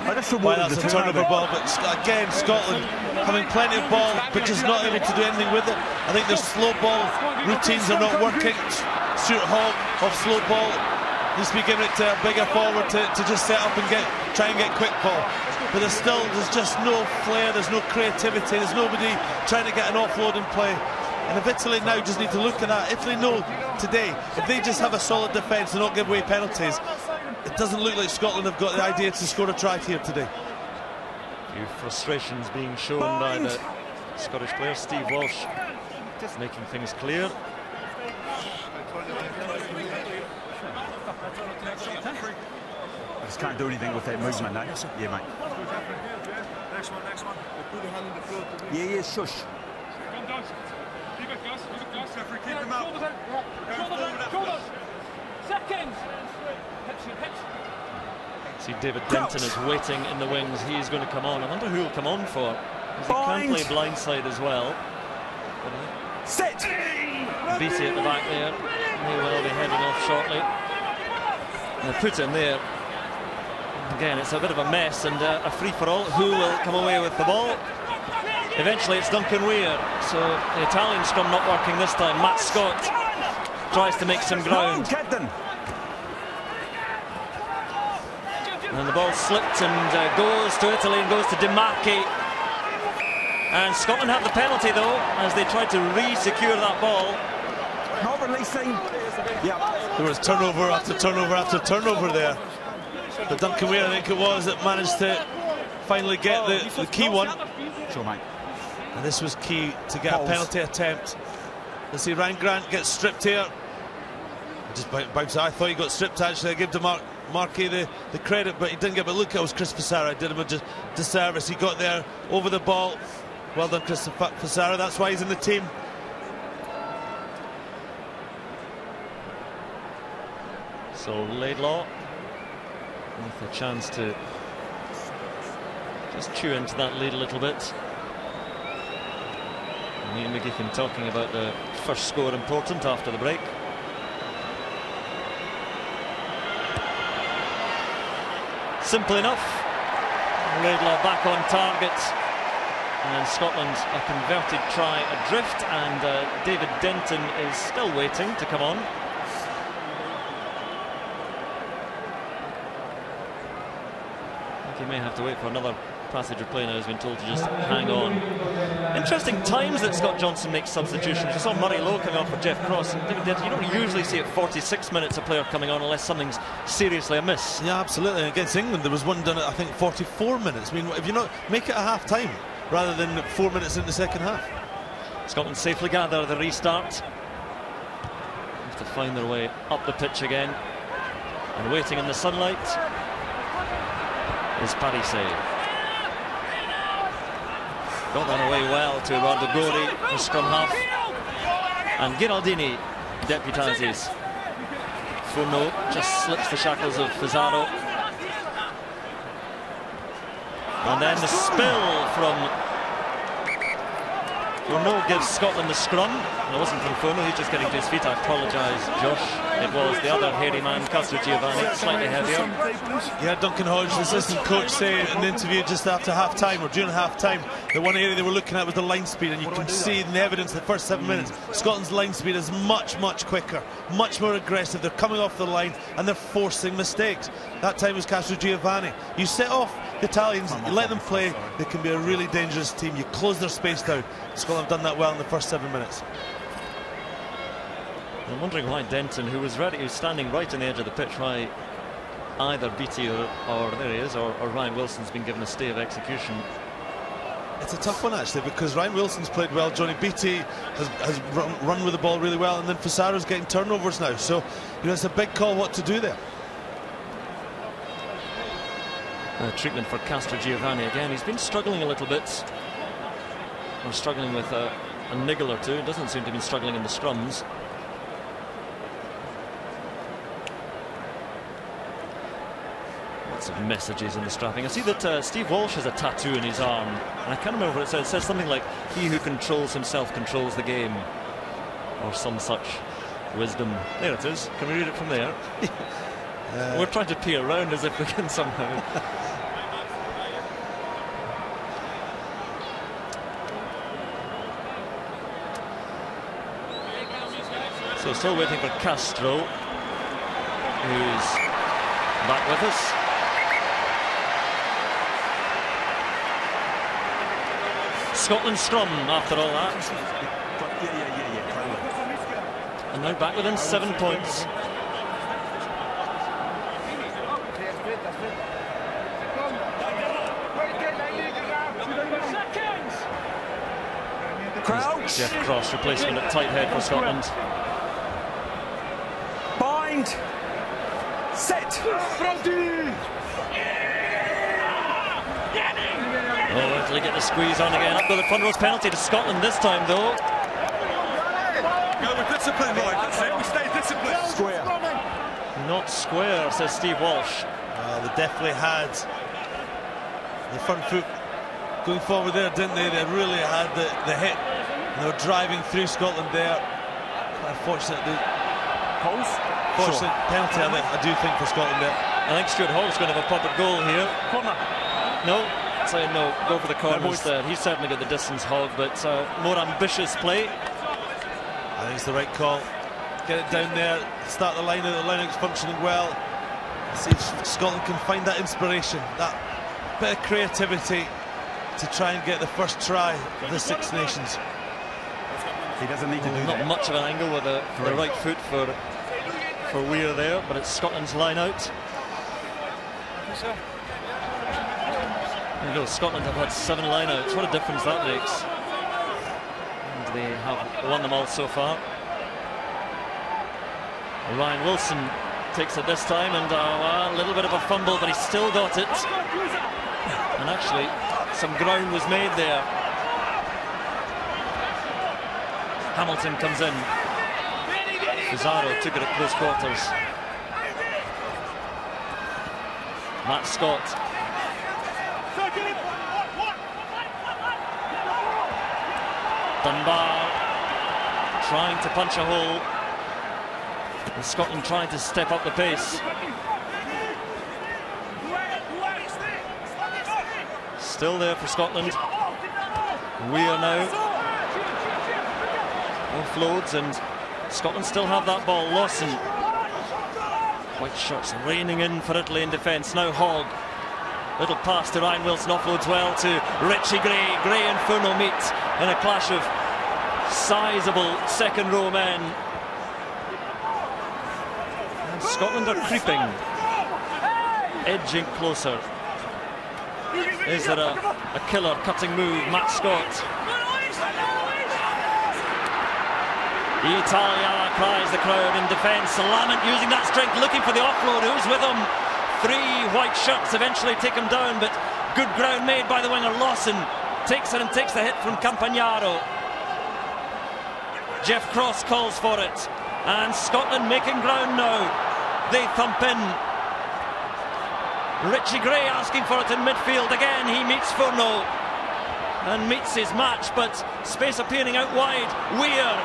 why that's a turnover ball. But again, Scotland having plenty of ball, but just not able to do anything with it. I think their slow ball routines are not working. Stuart Hogg off slow ball needs to be giving it to a bigger forward to just set up and try and get quick ball. But there's just no flair, there's no creativity, there's nobody trying to get an offload in play. And if Italy now just need to look at that, Italy know today, if they just have a solid defence and not give away penalties, it doesn't look like Scotland have got the idea to score a try here today. A few frustrations being shown by the Scottish player, Steve Walsh, just making things clear. Just can't do anything with that movement, eh? Yeah, mate. Next one. Put the hand on the floor. Yeah, shush. Come down. Keep it gas. Referee, keep them out. Shoulders. Seconds. See, David Denton is waiting in the wings. He's going to come on. I wonder who he'll come on for. He can play blindside as well. Set! Beatty at the back there. May well be heading off shortly. And they put him there. Again, it's a bit of a mess and a free-for-all. Who will come away with the ball? Eventually it's Duncan Weir. So the Italian scrum not working this time. Matt Scott tries to make some ground. Captain. And the ball slipped and goes to Italy and goes to Dimarchi. And Scotland have the penalty though, as they tried to re-secure that ball. Not releasing. Yeah. There was turnover after turnover after turnover there. But Duncan Weir, I think it was, that managed to finally get the key one. Sure, mate. And this was key to get a penalty attempt. Let's see, Ryan Grant gets stripped here. Just bounce. I thought he got stripped actually. I give Markey the credit, but he didn't get. But look, it was Chris Fissara. Did him a disservice. He got there over the ball. Well done, Chris Fissara. That's why he's in the team. So Laidlaw with a chance to just chew into that lead a little bit. Ian McGeechan talking about the first score important after the break. Simple enough. Laidlaw back on target. And Scotland a converted try adrift, and David Denton is still waiting to come on. I think he may have to wait for another passage of play now. He's been told to just hang on. Interesting times that Scott Johnson makes substitutions. You saw Murray Lowe coming off for Jeff Cross, and David Denton, you don't usually see at 46 minutes a player coming on unless something's seriously amiss. Yeah, absolutely. And against England there was one done at I think 44 minutes. I mean, if you not make it a half time rather than 4 minutes in the second half. Scotland safely gather the restart. Have to find their way up the pitch again. And waiting in the sunlight is Parise. Got that away well to Eduardo Gori, the scrum half. And Giraldini deputises. Furneaux just slips the shackles of Fissaro. And then the spill from Furneaux gives Scotland the scrum. And it wasn't from Furneaux, he's just getting to his feet. I apologise, Josh. It was the other hairy man, Castro Giovanni, slightly heavier. Yeah, Duncan Hodge, the assistant coach, saying in the interview just after half-time, or during half-time, that one area they were looking at was the line speed, and you can see in the evidence the first 7 minutes, Scotland's line speed is much, much quicker, much more aggressive. They're coming off the line and they're forcing mistakes. That time was Castro Giovanni. You set off the Italians, you let them play, they can be a really dangerous team. You close their space down. Scotland have done that well in the first 7 minutes. I'm wondering why Denton, who was ready, who's standing right on the edge of the pitch, why either Beatty or there he is, or Ryan Wilson's been given a stay of execution. It's a tough one actually, because Ryan Wilson's played well, Johnny Beatty has run with the ball really well, and then Fissaro's getting turnovers now, so you know it's a big call what to do there. Treatment for Castro Giovanni again. He's been struggling a little bit, or struggling with a niggle or two. Doesn't seem to have been struggling in the scrums. Lots of messages in the strapping. I see that Steve Walsh has a tattoo in his arm, and I can't remember what it says. It says something like, "He who controls himself controls the game," or some such wisdom. There it is. Can we read it from there? We're trying to peer around as if we can somehow. So still waiting for Castro, who's back with us. Scotland scrum after all that. And now back within 7 points. Crouch. Jeff Cross replacement at tight head for Scotland. Bind. Set. Oh, Italy get the squeeze on again. Up to the front row's penalty to Scotland this time, though. Go with discipline, Lloyd. That's it. We stay disciplined. Square. Not square, says Steve Walsh. They definitely had the front foot going forward there, didn't they? They really had the hit. They were driving through Scotland there. Unfortunate penalty, I do think, for Scotland there. I think Stuart Hall's going to have a proper goal here. Corner. No, say no, go for the corner instead. He's certainly got the distance, Hogg, but more ambitious play. I think it's the right call. Get it down there, start the line out. The line out's functioning well. See if Scotland can find that inspiration, that bit of creativity to try and get the first try of the Six Nations. He doesn't need to do Not that. much of an angle with the right foot for Weir there, but it's Scotland's line out. There you go, Scotland have had 7 line outs. What a difference that makes. And they have won them all so far. Ryan Wilson takes it this time, and a little bit of a fumble, but he's still got it. And actually, some ground was made there. Hamilton comes in. Pizarro took it at close quarters. Matt Scott. Dunbar trying to punch a hole. And Scotland trying to step up the pace. Still there for Scotland. Weir now offloads, and Scotland still have that ball. Lawson. White shirts raining in for Italy in defence. Now Hogg. Little pass to Ryan Wilson, offloads well to Richie Gray. Gray and Furno meet in a clash of sizable second row men. And Scotland are creeping, edging closer. Is there a killer cutting move? Matt Scott. Italia, cries the crowd in defence. Lamont using that strength, looking for the offload. Who's with him? 3 white shirts eventually take him down, but good ground made by the winger. Lawson takes it and takes the hit from Campagnaro. Jeff Cross calls for it, and Scotland making ground now. They thump in. Richie Gray asking for it in midfield again. He meets Furno and meets his match, but space appearing out wide. Weir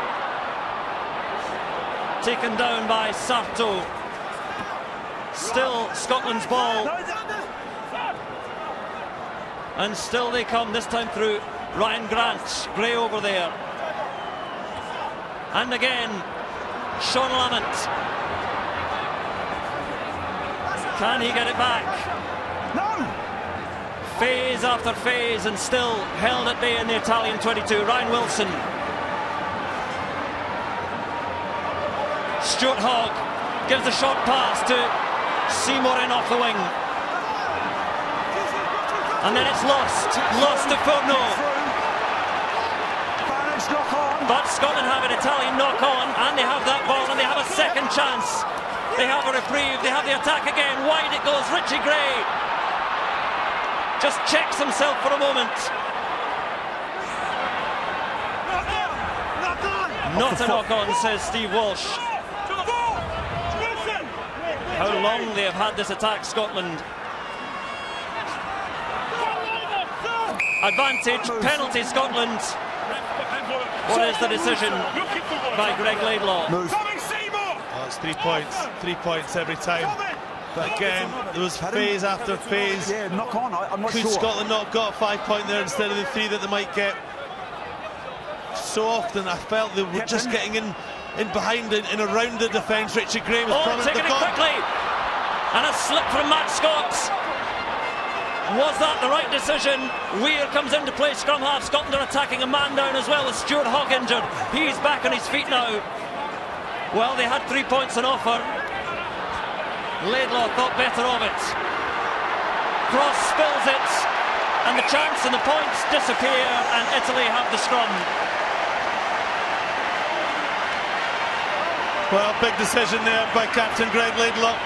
taken down by Sarto. Still Scotland's ball, and still they come, this time through Ryan Grant. Gray over there, and again Sean Lamont. Can he get it back? No! Phase after phase, and still held at bay in the Italian 22. Ryan Wilson. Stuart Hogg gives a short pass to Seymour in off the wing, and then it's lost to Furno. But Scotland have an Italian knock on, and they have that ball, and they have a second chance. They have a reprieve, they have the attack again. Wide it goes. Richie Gray just checks himself for a moment. Not a knock on, says Steve Walsh. How long they have had this attack, Scotland. Advantage, penalty Scotland. What is the decision by Greg Laidlaw? Oh, it's 3 points. 3 points every time. But again, there was phase after phase. Yeah, knock on. I'm not Could sure. Scotland not got a 5 point there instead of the 3 that they might get? So often I felt they were just getting in behind and around the defence. Richie Gray was prominent. Taking it quickly, and a slip from Matt Scott. Was that the right decision? Weir comes into play, scrum half. Scotland are attacking, a man down as well, with Stuart Hogg injured. He's back on his feet now. Well, they had 3 points on offer. Laidlaw thought better of it. Cross spills it, and the chance and the points disappear, and Italy have the scrum. Well, big decision there by Captain Greg Laidlaw.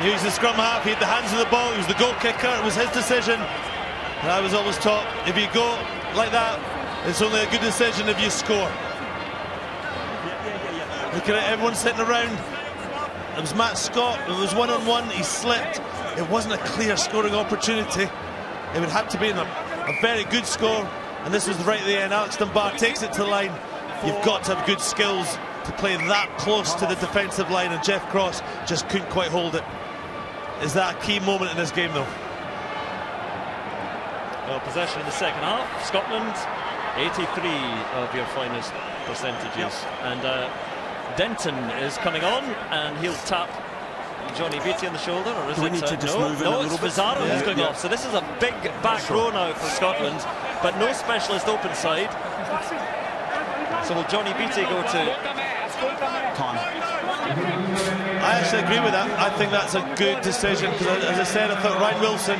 He was the scrum half, he had the hands of the ball, he was the goal kicker, it was his decision. And I was always taught, if you go like that, it's only a good decision if you score. Look at it, everyone's sitting around. It was Matt Scott, it was one-on-one, he slipped. It wasn't a clear scoring opportunity. It would have to be a very good score, and this was right at the end. Alex Dunbar takes it to the line. You've got to have good skills to play that close to the defensive line, and Jeff Cross just couldn't quite hold it. Is that a key moment in this game, though? Well, possession in the second half. Scotland, 83 of your finest percentages. And Denton is coming on, and he'll tap Johnny Beattie on the shoulder, or is Do we it? need to just move in a no, little it's bit? Pizarro who's going off. So this is a big back row now for Scotland, but no specialist open side. So will Johnny Beattie go to time? I actually agree with that. I think that's a good decision, because as I said, I thought Ryan Wilson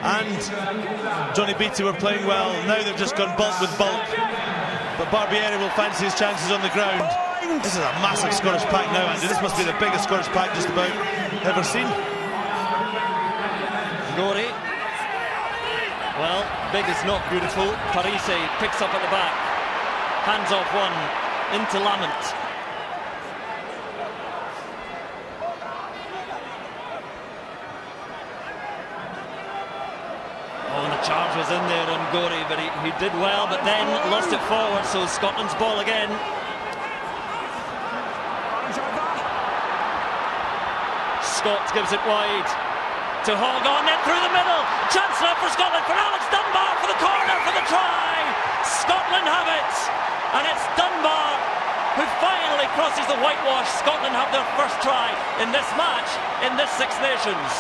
and Johnny Beattie were playing well. Now they've just gone bulk with bulk. But Barbieri will fancy his chances on the ground. This is a massive Scottish pack now, Andy. This must be the biggest Scottish pack just about ever seen. Gorey. Well, big is not beautiful. Parise picks up at the back. Hands off one into Lamont. Oh, and the charge was in there on Gorey, but he did well, but then lost it forward, so Scotland's ball again. Scott gives it wide to Hogg, on net through the middle. Chance now for Scotland, for Alex Dunbar, for the corner, for the try. Scotland have it, and it's Dunbar who finally crosses the whitewash. Scotland have their first try in this match, in this Six Nations.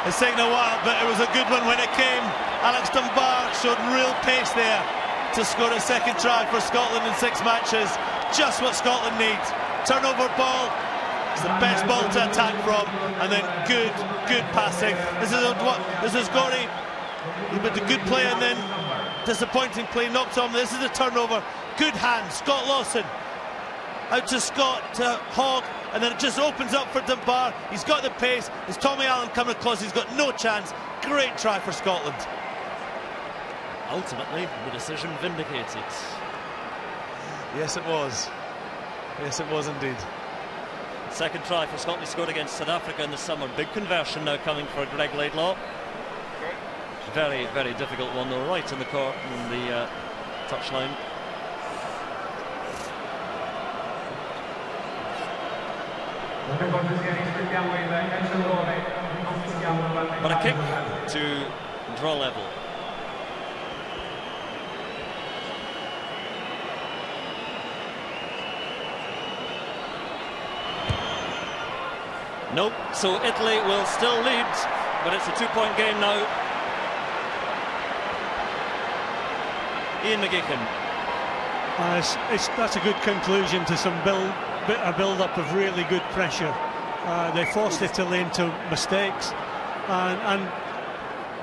It's taken a while, but it was a good one when it came. Alex Dunbar showed real pace there to score a second try for Scotland in 6 matches. Just what Scotland needs. Turnover ball. It's the best ball to attack from, and then good passing. This is Gorey. He made a good play and then disappointing play, knocked on. This is a turnover. Good hand, Scott Lawson. Out to Scott, to Hogg, and then it just opens up for Dunbar. He's got the pace. It's Tommy Allen coming close. He's got no chance. Great try for Scotland. Ultimately, the decision vindicated. Yes, it was. Yes, it was indeed. Second try for Scotland, scored against South Africa in the summer. Big conversion now coming for Greg Laidlaw. Very, very difficult one though, right in the court, in the touchline. But a kick to draw level. Nope, so Italy will still lead, but it's a 2-point game now. Ian McGeechan. That's a good conclusion to some build-up of really good pressure. They forced Italy into mistakes, and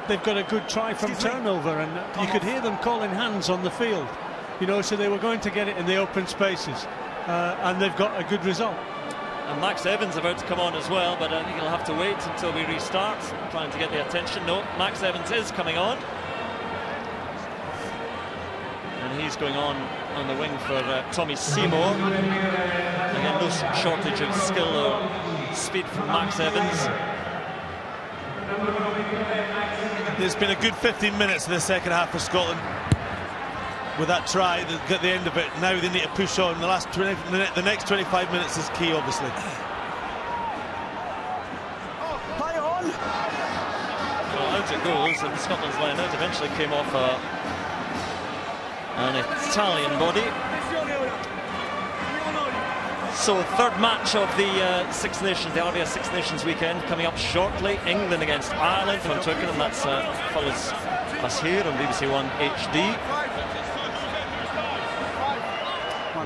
they've got a good try from turnover, and you could hear them calling hands on the field. You know, so they were going to get it in the open spaces, and they've got a good result. And Max Evans about to come on as well, but I think he'll have to wait until we restart, trying to get the attention. No, Max Evans is coming on. And he's going on the wing for Tommy Seymour. Again, no shortage of skill or speed from Max Evans. There's been a good 15 minutes in the second half for Scotland. With that try at the end of it, now they need to push on. The next 25 minutes is key, obviously. Play on. Well, out it goes, and Scotland's line out eventually came off an Italian body. So third match of the Six Nations, the RBS Six Nations weekend, coming up shortly. England against Ireland from Twickenham. That follows us here on BBC One HD.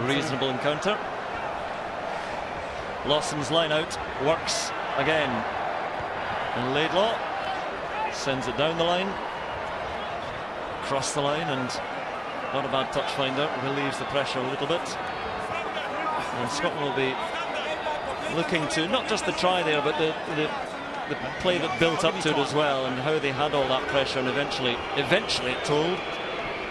Reasonable encounter. Lawson's line out works again, and Laidlaw sends it down the line, across the line, and not a bad touch finder, relieves the pressure a little bit. And Scotland will be looking to not just the try there, but the the play that built up to it as well, and how they had all that pressure, and eventually it told.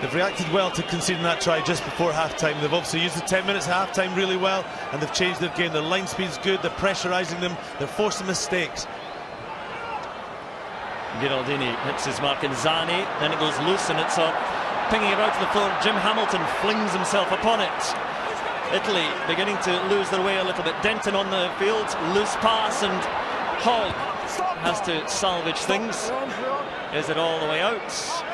They've reacted well to conceding that try just before half-time. They've obviously used the 10 minutes at half-time really well, and they've changed their game. Their line speed's good, they're pressurising them, they're forcing mistakes. Giraldini hits his mark in Zani, then it goes loose and it's pinging about to the floor. Jim Hamilton flings himself upon it. Italy beginning to lose their way a little bit. Denton on the field, loose pass, and Hogg has to salvage things. Is it all the way out?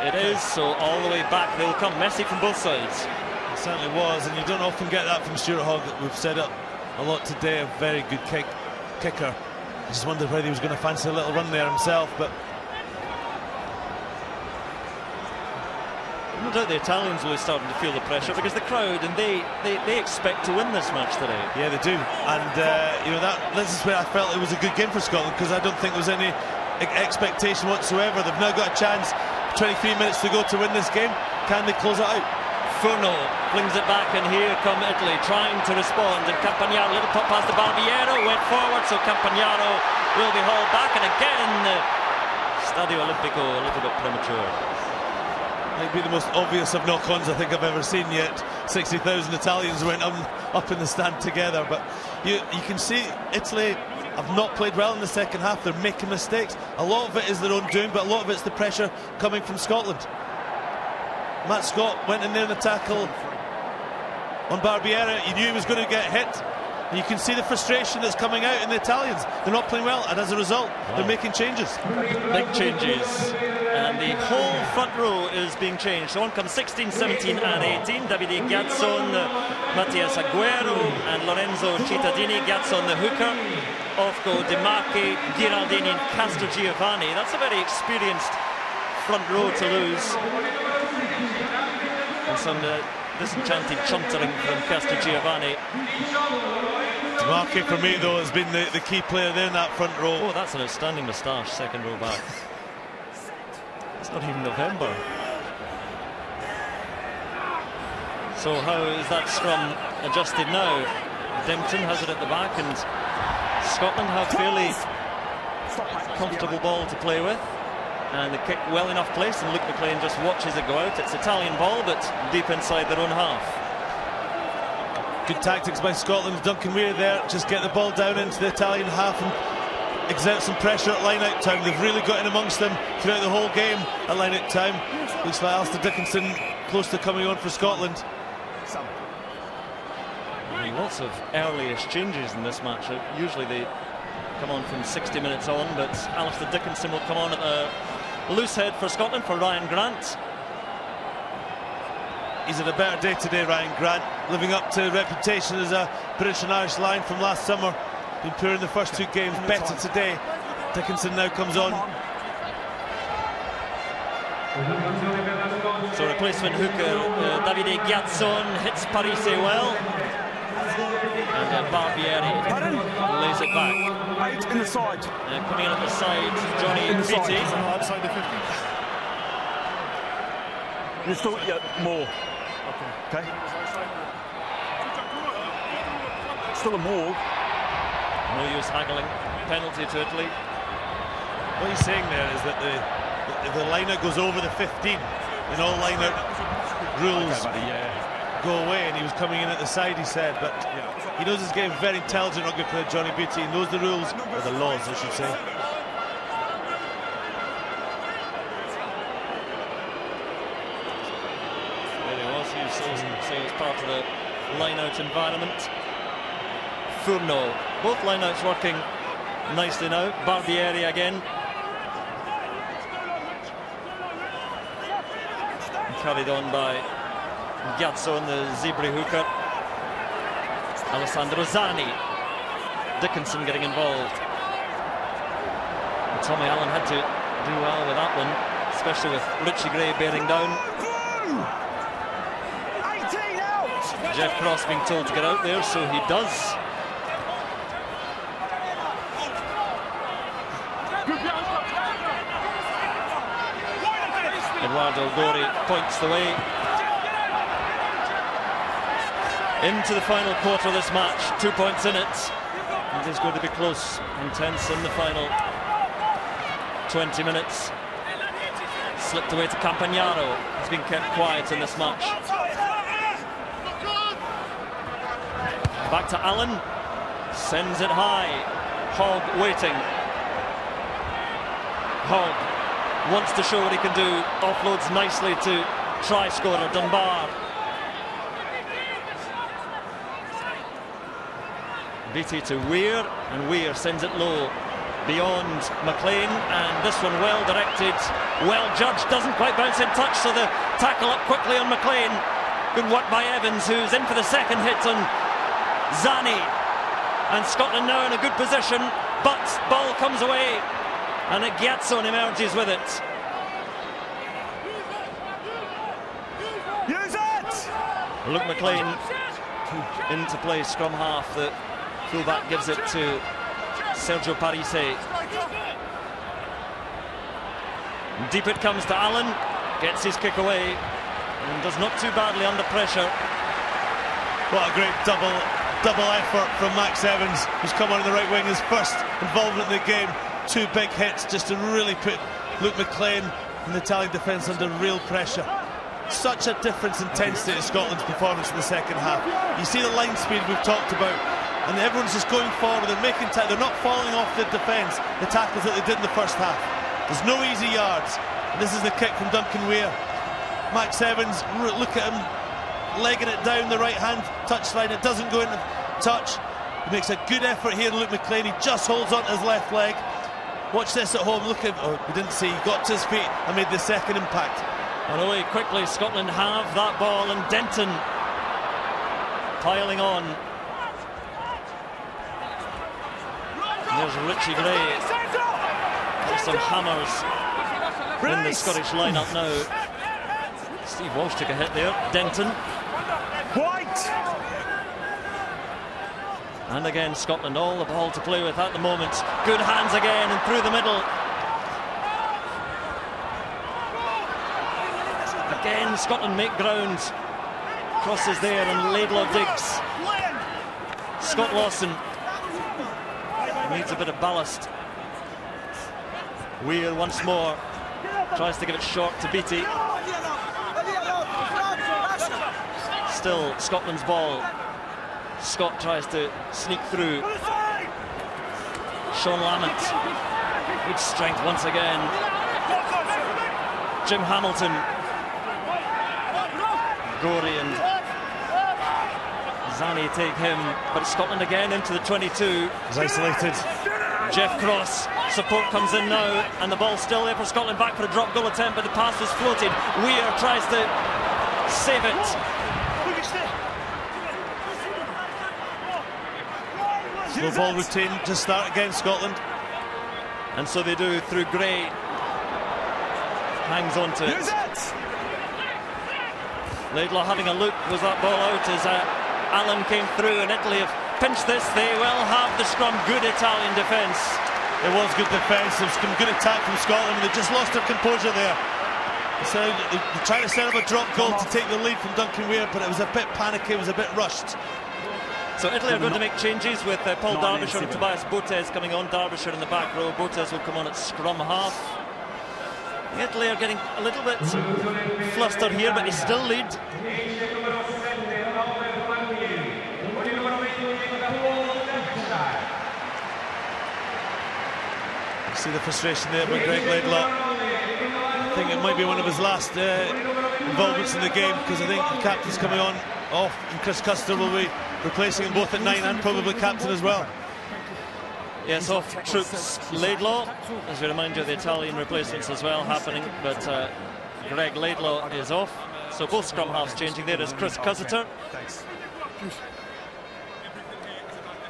It is, so all the way back they'll come. Messy from both sides. It certainly was, and you don't often get that from Stuart Hogg. We've said it a lot today, a very good kicker. I just wondered whether he was going to fancy a little run there himself, but no doubt the Italians will be starting to feel the pressure, because the crowd, and they expect to win this match today. Yeah, they do, and you know, this is where I felt it was a good game for Scotland, because I don't think there was any expectation whatsoever. They've now got a chance, 23 minutes to go to win this game. Can they close it out? Furno flings it back, and here come Italy trying to respond, and Campagnaro, little pop past the Barbiero, went forward, so Campagnaro will be hauled back, and again Stadio Olimpico a little bit premature. Might be the most obvious of knock-ons I think I've ever seen yet. 60,000 Italians went up in the stand together, but you can see Italy have not played well in the second half. They're making mistakes. A lot of it is their own doing, but a lot of it's the pressure coming from Scotland. Matt Scott went in there in the tackle on Barbieri. He knew he was going to get hit. And you can see the frustration that's coming out in the Italians. They're not playing well, and as a result, they're making changes. Big changes. And the whole front row is being changed. So on comes 16, 17 and 18. Davide Gazzon, Mattias Aguero and Lorenzo Cittadini. Gazzon the hooker. Off go Demarchi, Giraldini and Castrogiovanni. That's a very experienced front row to lose. And some disenchanted chuntering from Castrogiovanni. Demarchi for me though has been the key player there in that front row. Oh, that's an outstanding moustache, second row back. It's not even November. So how is that scrum adjusted now? Dempton has it at the back, and Scotland have fairly comfortable ball to play with, and the kick well enough placed, and Luke McLean just watches it go out. It's Italian ball, but deep inside their own half. Good tactics by Scotland. Duncan Weir there, just get the ball down into the Italian half and exert some pressure at line-out time. They've really got in amongst them throughout the whole game at line-out time. Looks like Alistair Dickinson close to coming on for Scotland. Lots of early exchanges in this match. Usually they come on from 60 minutes on, but Alistair Dickinson will come on at the loose head for Scotland for Ryan Grant. He's had a better day today, Ryan Grant, living up to reputation as a British and Irish line from last summer. Been poor in the first two games, better today. Dickinson now comes on. So replacement hooker Davide Gazzon hits Parise well, and Barbieri lays it back. Eight in the side. Coming in at the side, Johnny Beattie. Outside the 50. You're still more. Okay. Still a more. No use haggling. Penalty to Italy. What he's saying there is that if the line-out goes over the 15, then all line-out rules go away, and he was coming in at the side, he said, but he knows his game. Very intelligent rugby player, Johnny Beattie. He knows the rules, or the laws, I should say. There he was. He was saying it's part of the line-out environment. Furno. Both line-outs working nicely now. Barbieri again. Carried on by Gazzon, the Zebri hooker. Alessandro Zani. Dickinson getting involved. And Tommy Allen had to do well with that one, especially with Richie Gray bearing down. 18 out! Jeff Cross being told to get out there, so he does. Eduardo Gori points the way into the final quarter of this match. 2 points in it. It is going to be close and tense in the final 20 minutes. Slipped away to Campagnaro. He's been kept quiet in this match. Back to Allen. Sends it high. Hogg waiting. Hogg wants to show what he can do. Offloads nicely to try scorer Dunbar. Beattie to Weir, and Weir sends it low beyond McLean, and this one well directed, well judged, doesn't quite bounce in touch, so the tackle up quickly on McLean. Good work by Evans, who's in for the second hit on Zani, and Scotland now in a good position, but ball comes away and Gyatson emerges with it. Use it! Luke McLean into play, scrum half. The fullback gives it to Sergio Parise. Deep it comes to Allen, gets his kick away and does not too badly under pressure. What a great double effort from Max Evans, who's come on in the right wing, his first involvement in the game. 2 big hits just to really put Luke McLean and the Italian defence under real pressure. Such a difference intensity to Scotland's performance in the second half. You see the line speed we've talked about, and everyone's just going forward, they're making time, they're not falling off the defence, the tackles that they did in the first half. There's no easy yards. And this is the kick from Duncan Weir. Max Evans, look at him legging it down the right hand touchline. It doesn't go into touch. He makes a good effort here. Luke McLean, he just holds on to his left leg. Watch this at home. Look at, oh, we didn't see, he got to his feet and made the second impact. And away quickly, Scotland have that ball, and Denton piling on. And there's Richie Gray. There's some hammers in the Scottish lineup now. Steve Walsh took a hit there. Denton. White! And again, Scotland, all the ball to play with at the moment. Good hands again, and through the middle. Again, Scotland make ground. Crosses there, and Laidlaw digs. Scott Lawson needs a bit of ballast. Weir once more tries to give it short to Beattie. Still Scotland's ball. Scott tries to sneak through. Sean Lamont, good strength once again. Jim Hamilton. Gorey and Zani take him, but Scotland again into the 22. He's isolated. Jeff Cross, support comes in now, and the ball's still there for Scotland, back for a drop goal attempt, but the pass was floated. Weir tries to save it. Slow ball routine to start against Scotland. And so they do through Gray. Hangs on to it. Laidlaw having a look. Was that ball out as Allen came through, and Italy have pinched this. They will have the scrum. Good Italian defence. It was good defence. There was some good attack from Scotland, and they just lost their composure there. So they're trying to set up a drop goal to take the lead from Duncan Weir, but it was a bit panicky, it was a bit rushed. So Italy are going to make changes with Paul Derbyshire and Tobias Botes coming on. Derbyshire in the back row. Botes will come on at scrum half. Italy are getting a little bit flustered here, but they still lead. You see the frustration there by Greg Laidlaw. I think it might be one of his last involvements in the game, because I think the captain's coming on off, and Chris Custer will be replacing him both at 9 and probably captain as well. Yes, off troops Laidlaw, as we remind you of the Italian replacements as well happening, but Greg Laidlaw is off, so both scrum halves changing. There is Chris Cussiter,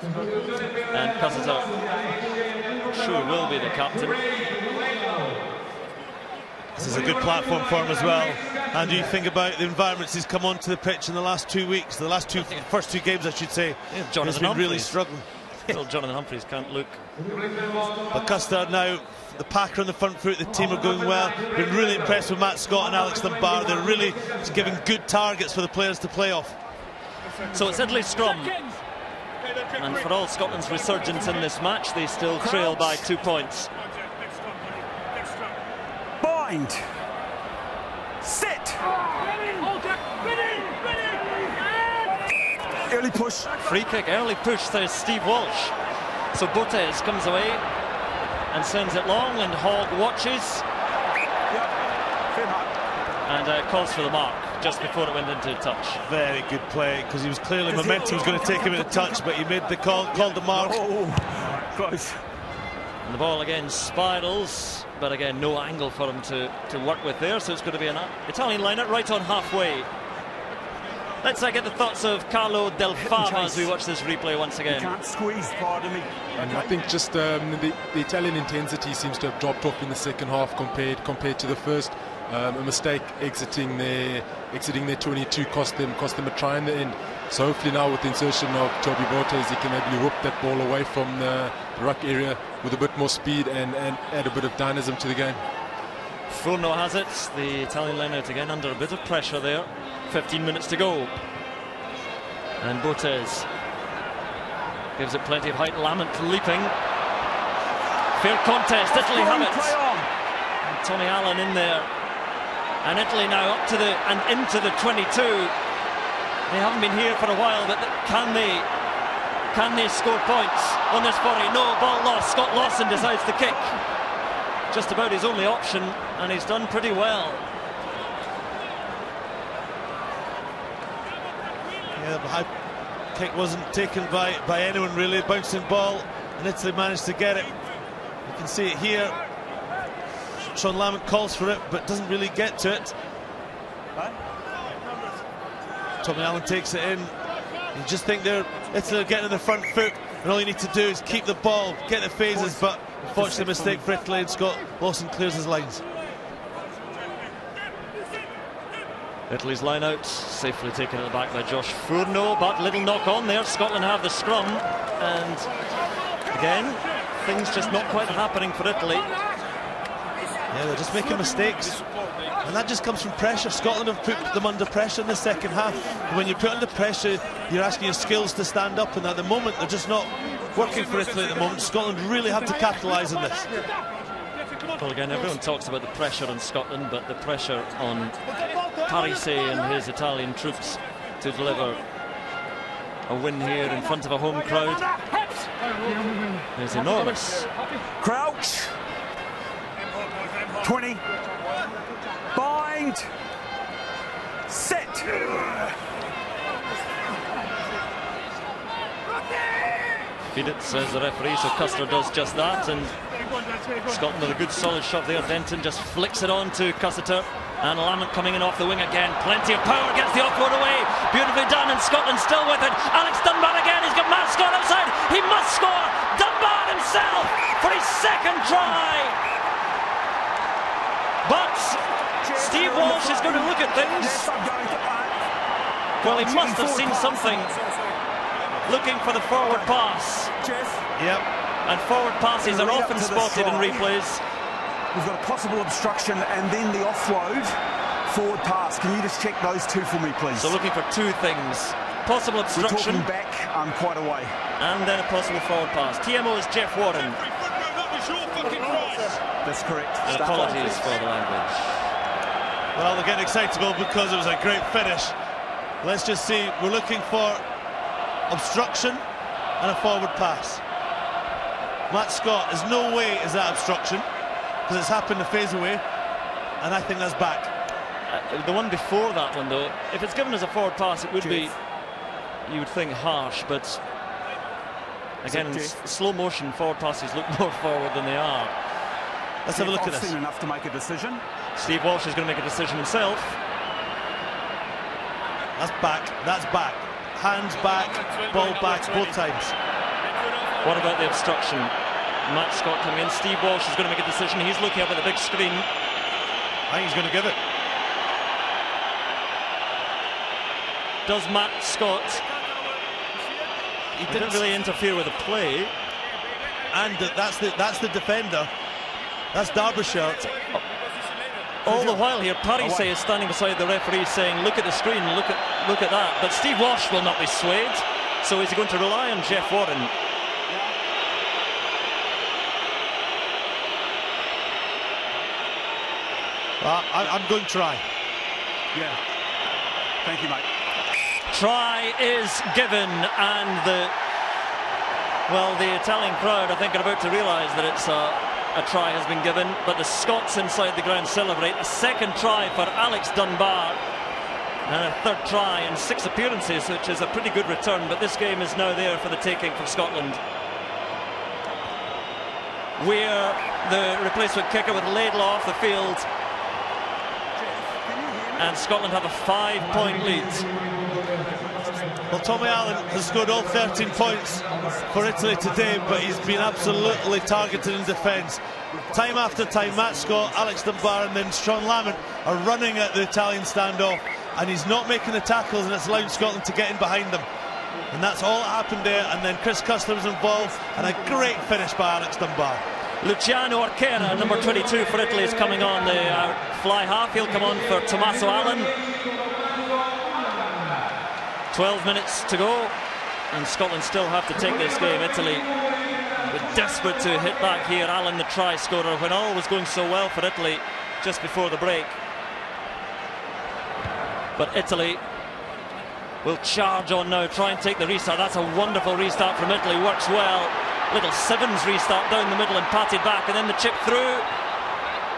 and Cussiter sure will be the captain. This is a good platform for him as well. And you think about the environments he's come onto the pitch in the last 2 weeks, the first two games I should say. Yeah, Jonathan he's been Humphreys. really struggling. Well, Jonathan Humphreys can't look. But Custer now, the packer on the front foot, the team are going well. Been really impressed with Matt Scott and Alex Dunbar. They're really giving good targets for the players to play off. So it's Italy's scrum. And for all Scotland's resurgence in this match, they still trail by 2 points. Bind. Set. Early push. Free kick, early push, says Steve Walsh. So Botez comes away and sends it long, and Hogg watches. And calls for the mark just before it went into touch. Very good play, because he was clearly momentum was going to take him into touch, but he made the call, called the mark. Oh, close. And the ball again spirals, but again no angle for him to work with there, so it's going to be an Italian line-out right on halfway. Let's get the thoughts of Carlo Del Fava as we watch this replay once again. Can't squeeze, pardon me. And I think just the Italian intensity seems to have dropped off in the second half compared to the first. A mistake exiting their 22 cost them a try in the end. So hopefully now with the insertion of Toby Botez, he can maybe whip that ball away from the ruck area with a bit more speed and add a bit of dynamism to the game. Furno has it, the Italian line-out again under a bit of pressure there. 15 minutes to go. And Botez gives it plenty of height. Lamont leaping. Fair contest, Italy have it. And Tommy Allen in there. And Italy now up to into the 22. They haven't been here for a while, but can they score points on this volley? No, ball lost. Scott Lawson decides to kick. Just about his only option, and he's done pretty well. Yeah, the high kick wasn't taken by anyone really. Bouncing ball, and Italy managed to get it. You can see it here. Sean Lamont calls for it, but doesn't really get to it. Tommy Allen takes it in. You just think Italy are getting in the front foot, and all you need to do is keep the ball, get the phases, but unfortunately a mistake for Italy, and Scott Lawson clears his lines. Italy's line out, safely taken at the back by Josh Furno, but little knock on there. Scotland have the scrum, and again, things just not quite happening for Italy. Yeah, they're just making mistakes, and that just comes from pressure. Scotland have put them under pressure in the second half. And when you put under pressure, you're asking your skills to stand up, and at the moment they're just not working for Italy at the moment. Scotland really have to capitalise on this. Well, again, everyone talks about the pressure on Scotland, but the pressure on Parise and his Italian troops to deliver a win here in front of a home crowd is enormous. Crouch. 20. Bind. Set. Feed it, says the referee, so Custer does just that, and Scotland with a good solid shot there. Denton just flicks it on to Cussiter, and Lamont coming in off the wing again. Plenty of power, gets the offload away. Beautifully done, and Scotland still with it. Alex Dunbar again, he's got Matt Scott outside. He must score. Dunbar himself for his second try. But Steve Walsh is going to look at things. Well, he must have seen something. Looking for the forward pass. Yep. And forward passes are often spotted in replays. We've got a possible obstruction and then the offload forward pass. Can you just check those two for me, please? So looking for two things. Possible obstruction. We're talking back quite a way. And then a possible forward pass. TMO is Jeff Warren. That's correct. And apologies for the language. Well, they're getting excitable because it was a great finish. Let's just see. We're looking for obstruction and a forward pass. Matt Scott, there's no way is that obstruction, because it's happened to phase away, and I think that's back. The one before that one, though, if it's given as a forward pass, it would be, you would think, harsh, but again, in slow motion, forward passes look more forward than they are. Let's have a look at this. Seen enough to make a decision. Steve Walsh is going to make a decision himself. That's back, that's back. Hands back, ball back both times. What about the obstruction? Matt Scott coming in. Steve Walsh is going to make a decision. He's looking up at the big screen. I think he's going to give it. Does Matt Scott? He didn't really interfere with the play. And that's the defender. That's Derbyshire. All the while here, Parise is standing beside the referee saying, look at the screen, look at that. But Steve Walsh will not be swayed. So is he going to rely on Jeff Warren? I'm going try. Yeah. Thank you, mate. Try is given, and the Italian crowd, I think, are about to realise that it's a try has been given, but the Scots inside the ground celebrate. A second try for Alex Dunbar, and a third try in 6 appearances, which is a pretty good return, but this game is now there for the taking for Scotland. We're the replacement kicker with Laidlaw off the field, and Scotland have a 5-point lead. Well, Tommy Allen has scored all 13 points for Italy today, but he's been absolutely targeted in defence. Time after time, Matt Scott, Alex Dunbar and then Sean Lamont are running at the Italian standoff, and he's not making the tackles, and it's allowing Scotland to get in behind them. And that's all that happened there, and then Chris Custer was involved, and a great finish by Alex Dunbar. Luciano Arquera, number 22 for Italy, is coming on the fly half. He'll come on for Tommaso Allen. 12 minutes to go, and Scotland still have to take this game. Italy were desperate to hit back here. Allen, the try scorer, when all was going so well for Italy just before the break. But Italy will charge on now, try and take the restart. That's a wonderful restart from Italy, works well. Little Sevens restart down the middle and patted back, and then the chip through,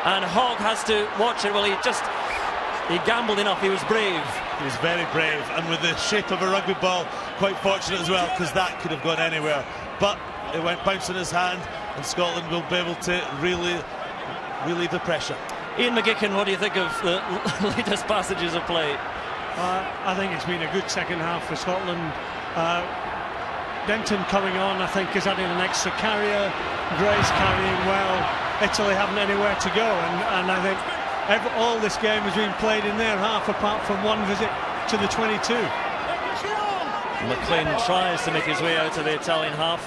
and Hogg has to watch it. Well, he gambled enough, he was brave. He was very brave, and with the shape of a rugby ball, quite fortunate as well, because that could have gone anywhere. But it went bounce in his hand, and Scotland will be able to really relieve the pressure. Ian McGicken, what do you think of the latest passages of play? I think it's been a good second half for Scotland. Denton coming on, I think, is adding an extra carrier. Gray's carrying well. Italy haven't anywhere to go, and I think all this game has been played in their half, apart from one visit to the 22. McLean tries to make his way out of the Italian half.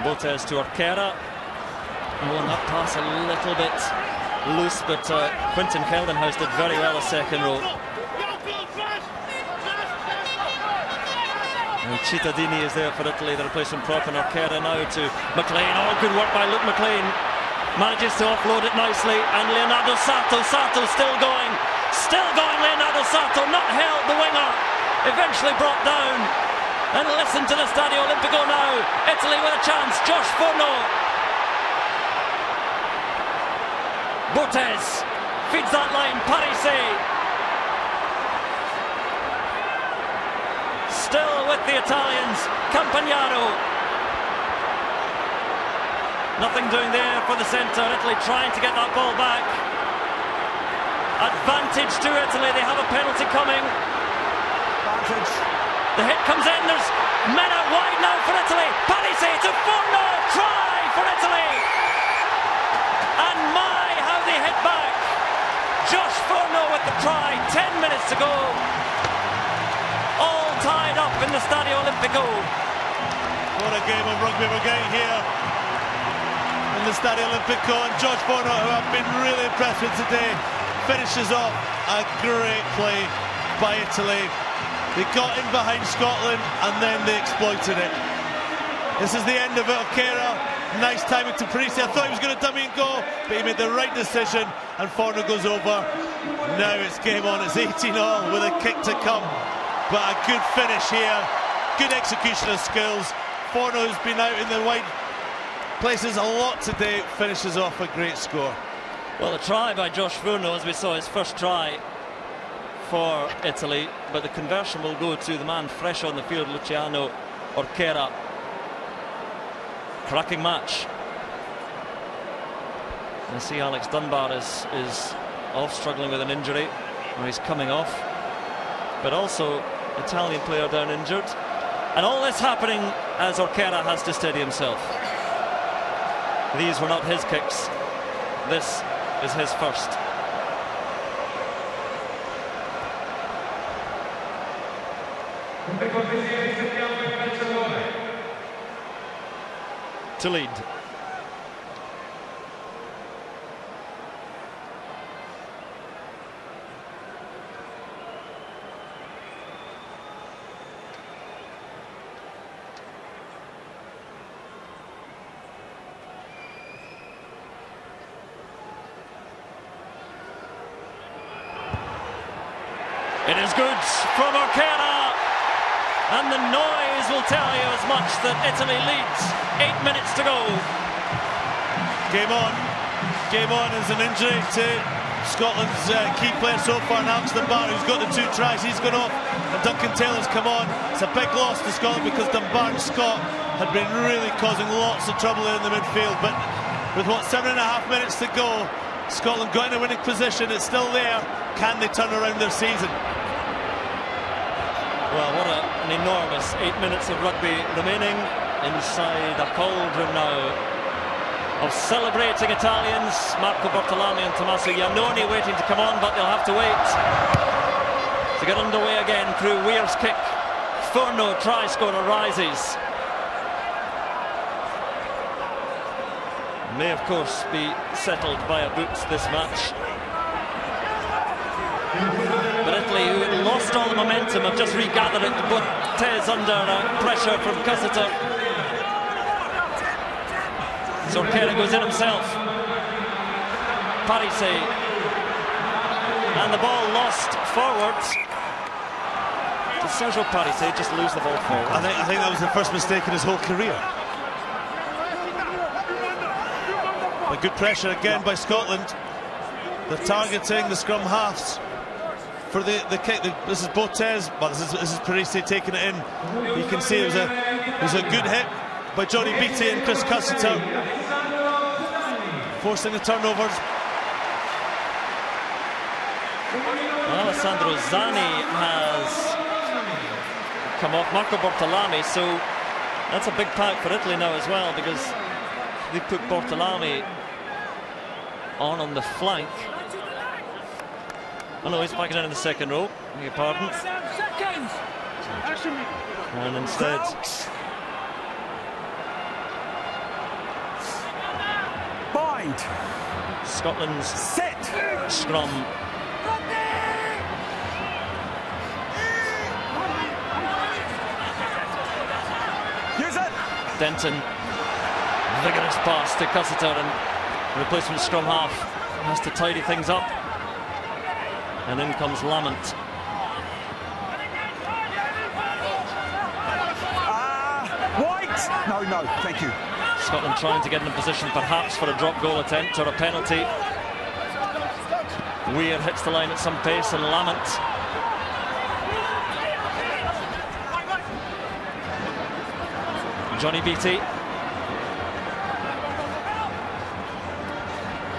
Botez to Arquera. Oh, and that pass a little bit loose, but Quinton Keldenhouse did very well a second row. And Cittadini is there for Italy, the replacement prop, and Arquera now to McLean. Oh, good work by Luke McLean. Manages to offload it nicely, and Leonardo Sato still going, Leonardo Sato, not held, the winger, eventually brought down. And listen to the Stadio Olimpico now, Italy with a chance, Josh Forno. Botez feeds that line, Parisse. Still with the Italians, Campagnaro. Nothing doing there for the centre. Italy trying to get that ball back. Advantage to Italy. They have a penalty coming. Advantage. The hit comes in. There's men out wide now for Italy. Parisse to Forno. Try for Italy. And my, how they hit back. Josh Forno with the try. 10 minutes to go. All tied up in the Stadio Olimpico. What a game of rugby we're getting here in the Stadio Olimpico, and Josh Forno, who I've been really impressed with today, finishes off a great play by Italy. They got in behind Scotland and then they exploited it. This is the end of it. Arquera, nice timing to Parisse. I thought he was going to dummy and go, but he made the right decision, and Forno goes over. Now it's game on. It's 18-all with a kick to come, but a good finish here, good execution of skills. Forno, who's been out in the wide places a lot today, finishes off a great score. Well, a try by Josh Forno, as we saw, his first try for Italy, but the conversion will go to the man fresh on the field, Luciano Arquera. Cracking match. I see Alex Dunbar is off, struggling with an injury, or he's coming off, but also Italian player down injured, and all this happening as Arquera has to steady himself. These were not his kicks. This is his first. To lead. good from Orkera, and the noise will tell you as much that Italy leads. 8 minutes to go. Game on. Game on is an injury to Scotland's key player so far, Alex Dunbar, who's got the 2 tries. He's gone off, and Duncan Taylor's come on. It's a big loss to Scotland because Dunbar and Scott had been really causing lots of trouble in the midfield. But with what, 7.5 minutes to go, Scotland got in a winning position. It's still there. Can they turn around their season? Well, what an enormous 8 minutes of rugby remaining inside a cauldron now of celebrating Italians. Marco Bortolami and Tommaso Iannone waiting to come on, but they'll have to wait to get underway again through Weir's kick. Furno, try scorer, rises. May of course be settled by a boots this match, but Italy, who had lost all the momentum, have just regathered it. Botes under pressure from Cussiter. So Orkera goes in himself. Parise, and the ball lost forwards. Did Sergio Parise just lose the ball forward? I think that was the first mistake in his whole career. But good pressure again by Scotland. They're targeting the scrum halves for the kick. This is Botes, but this is Parise taking it in. You can see it was a good hit by Johnny Beattie and Chris Cussiter, forcing the turnovers. Alessandro Zani has come off Marco Bortolami, so that's a big pack for Italy now as well, because they put Bortolami on the flank. Oh no, he's back down in the second row, beg your pardon. And instead Bind. Scotland's Set. scrum. Use it. Denton, vigorous pass to Cussiter, and replacement scrum half has to tidy things up. And in comes Lamont. White. No, thank you. Scotland trying to get in a position perhaps for a drop goal attempt or a penalty. Weir hits the line at some pace, and Lamont. Johnny Beattie.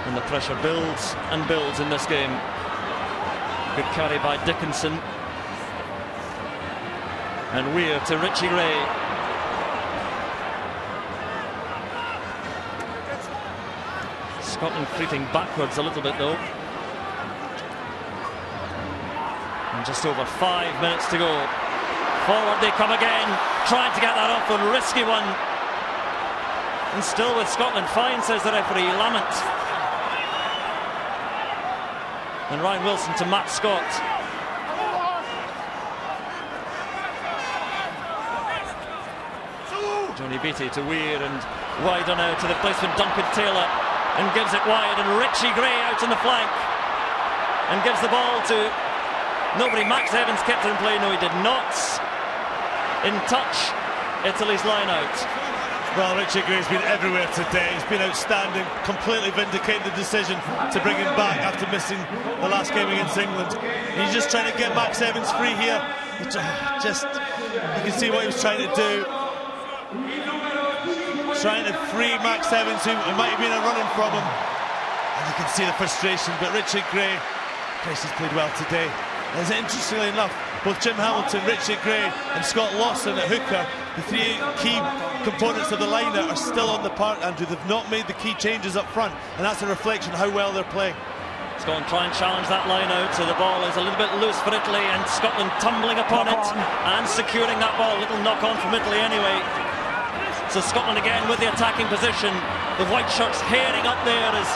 And the pressure builds and builds in this game. Good carry by Dickinson. And Weir to Richie Gray. Scotland creeping backwards a little bit though. And just over 5 minutes to go. Forward they come again, trying to get that off, a risky one. And still with Scotland, fine, says the referee. Lamont. And Ryan Wilson to Matt Scott. Johnny Beattie to Weir, and wide on out to the placement Duncan Taylor, and gives it wide, and Richie Gray out on the flank and gives the ball to nobody. Max Evans kept it in play. No, he did not. In touch, Italy's line out. Well, Richie Gray's been everywhere today. He's been outstanding, completely vindicating the decision to bring him back after missing the last game against England. He's just trying to get Max Evans free here. You can see what he was trying to do. Trying to free Max Evans, who might have been a running from him. And you can see the frustration, but Richard Gray, Grace has played well today. As interestingly enough, both Jim Hamilton, Richard Gray and Scott Lawson at hooker, the 3 key components of the lineup, are still on the park, Andrew. They've not made the key changes up front, and that's a reflection of how well they're playing. Scotland try and challenge that line out, so the ball is a little bit loose for Italy, and Scotland tumbling upon it and securing that ball. A little knock on from Italy anyway. So Scotland again with the attacking position. The white shirts herring up there as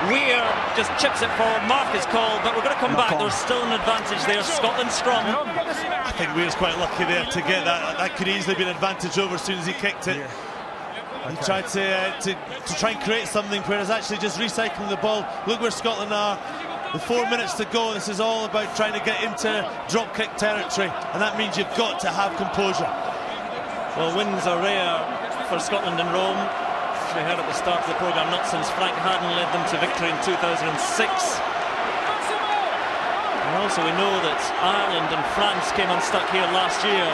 Weir just chips it forward. Mark is called, but we're going to come back. There's still an advantage there. Scotland scrum. I think Weir's quite lucky there to get that. That could easily be an advantage over as soon as he kicked it. He tried to try and create something, whereas actually just recycling the ball. Look where Scotland are. With 4 minutes to go, this is all about trying to get into drop-kick territory, and that means you've got to have composure. Well, wins are rare for Scotland in Rome. As we heard at the start of the programme, not since Frank Hadden led them to victory in 2006. And also we know that Ireland and France came unstuck here last year.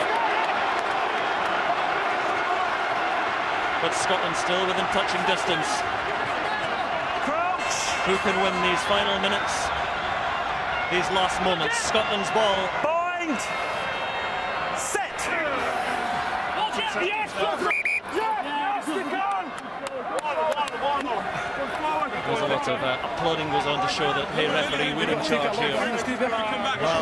But Scotland still within touching distance. Who can win these final minutes, these last moments? Scotland's ball. Bind! Set! There's a lot of applauding goes on to show that, hey referee, we're in charge here. Well,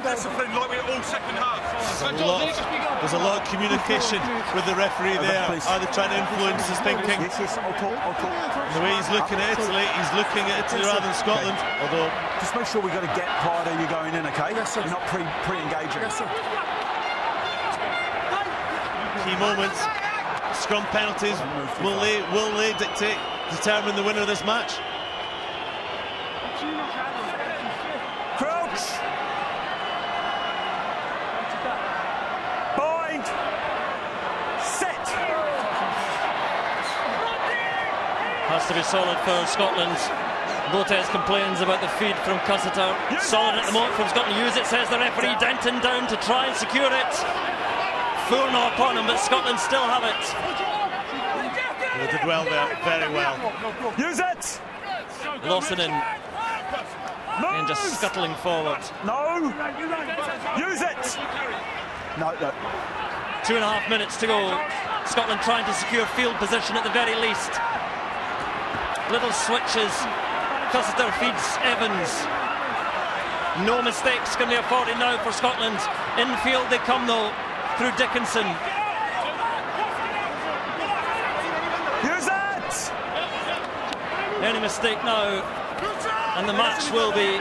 discipline like we're all second half. There's a lot of communication with the referee there. Are they trying to influence his thinking? The way he's looking at Italy, he's looking at Italy rather than Scotland. Although, just make sure we've got to get prior to you going in, okay? You're not pre-engaging. key moments. Scrum penalties, will they determine the winner of this match? Crouch! Bind! Set! Has to be solid for Scotland. Botes complains about the feed from Cussiter. Solid at the moment from Scotland. Use it, says the referee. Denton down to try and secure it. Full no upon him, but Scotland still have it. They did well there, very well. Use it! Lawson in. And just scuttling forward. No! Use it! No, no. 2.5 minutes to go. Scotland trying to secure field position at the very least. Little switches. Cussiter feeds Evans. No mistakes can be afforded now for Scotland. Infield they come though, through Dickinson. Use it! Any mistake now, and the match will be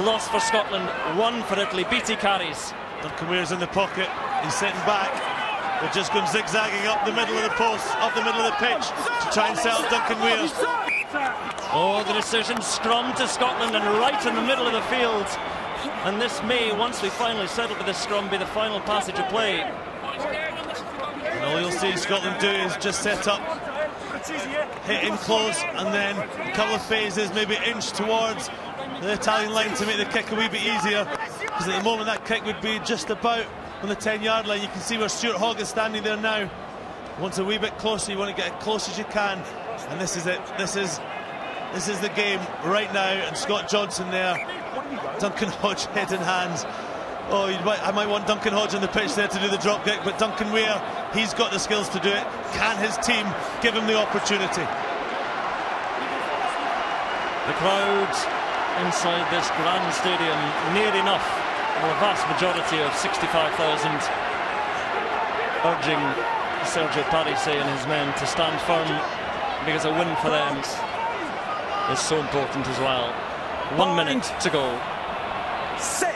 lost for Scotland. 1 for Italy. Beattie carries. Duncan Weir's in the pocket. He's sitting back. They're just going zigzagging up the middle of the post, up the middle of the pitch to try and set up Duncan Weir. Oh, the decision, scrum to Scotland and right in the middle of the field. And this may, once we finally settle for this scrum, be the final passage of play. And all you'll see Scotland do is just set up, hit in close, and then a couple of phases, maybe inch towards the Italian line to make the kick a wee bit easier. Because at the moment that kick would be just about on the 10-yard line. You can see where Stuart Hogg is standing there now. Wants a wee bit closer, you want to get as close as you can. And this is it. This is the game right now, and Scott Johnson there. Duncan Hodge head in hands. Oh, I might want Duncan Hodge on the pitch there to do the drop kick, but Duncan Weir, he's got the skills to do it. Can his team give him the opportunity? The crowd inside this grand stadium, near enough, or a vast majority of 65,000, urging Sergio Parisse and his men to stand firm, because a win for them is so important as well. 1 minute to go. Set!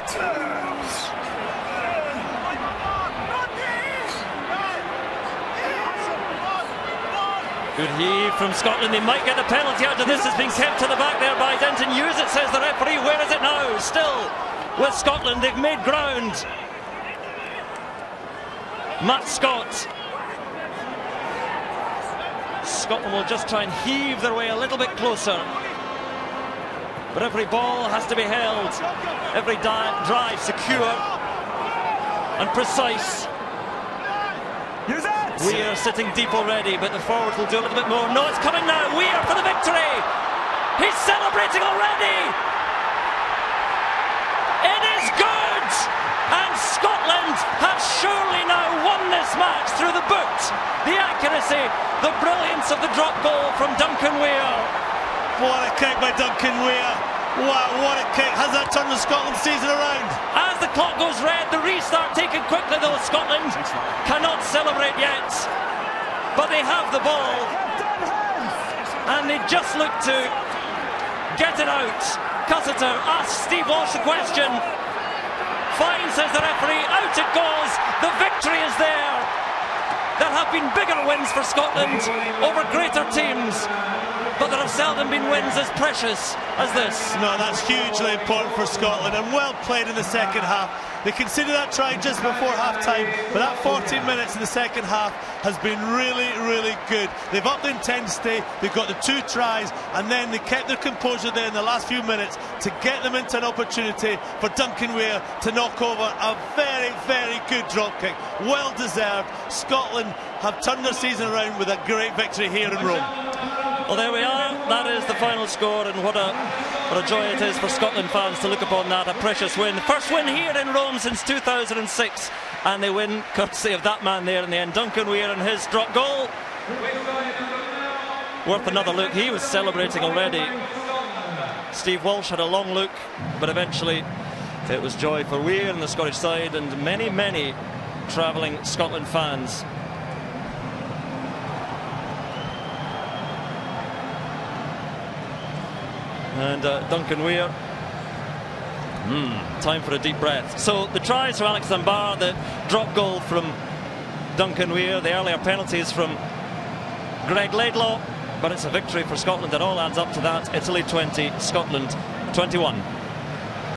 Good heave from Scotland. They might get the penalty out of this. It's been kept to the back there by Denton. Use it, says the referee. Where is it now? Still with Scotland. They've made ground. Matt Scott. Scotland will just try and heave their way a little bit closer. But every ball has to be held. Every drive secure and precise. Use it! Weir sitting deep already, but the forward will do a little bit more. No, it's coming now. Weir for the victory. He's celebrating already. It is good. And Scotland have surely now won this match through the boot. The accuracy, the brilliance of the drop goal from Duncan Weir. What a kick by Duncan Weir. Wow, what a kick. Has that turned the Scotland season around? As the clock goes red, the restart taken quickly though. Scotland cannot celebrate yet, but they have the ball and they just look to get it out. Cussiter asks Steve Walsh the question. Fine, says the referee. Out it goes. The victory is there. There have been bigger wins for Scotland over greater teams, but there have seldom been wins as precious as this. No, that's hugely important for Scotland, and well played in the second half. They conceded that try just before half-time, but that 14 minutes in the second half has been really, really good. They've upped the intensity, they've got the 2 tries, and then they kept their composure there in the last few minutes to get them into an opportunity for Duncan Weir to knock over a very, very good drop kick. Well deserved. Scotland have turned their season around with a great victory here in Rome. Well, there we are. That is the final score, and what a joy it is for Scotland fans to look upon that. A precious win. First win here in Rome since 2006, and they win courtesy of that man there in the end, Duncan Weir, and his drop goal. Worth another look. He was celebrating already. Steve Walsh had a long look, but eventually it was joy for Weir and the Scottish side, and many, many travelling Scotland fans. And Duncan Weir, time for a deep breath. So the tries from Alex Dunbar, the drop goal from Duncan Weir, the earlier penalties from Greg Laidlaw, but it's a victory for Scotland. It all adds up to that. Italy 20, Scotland 21.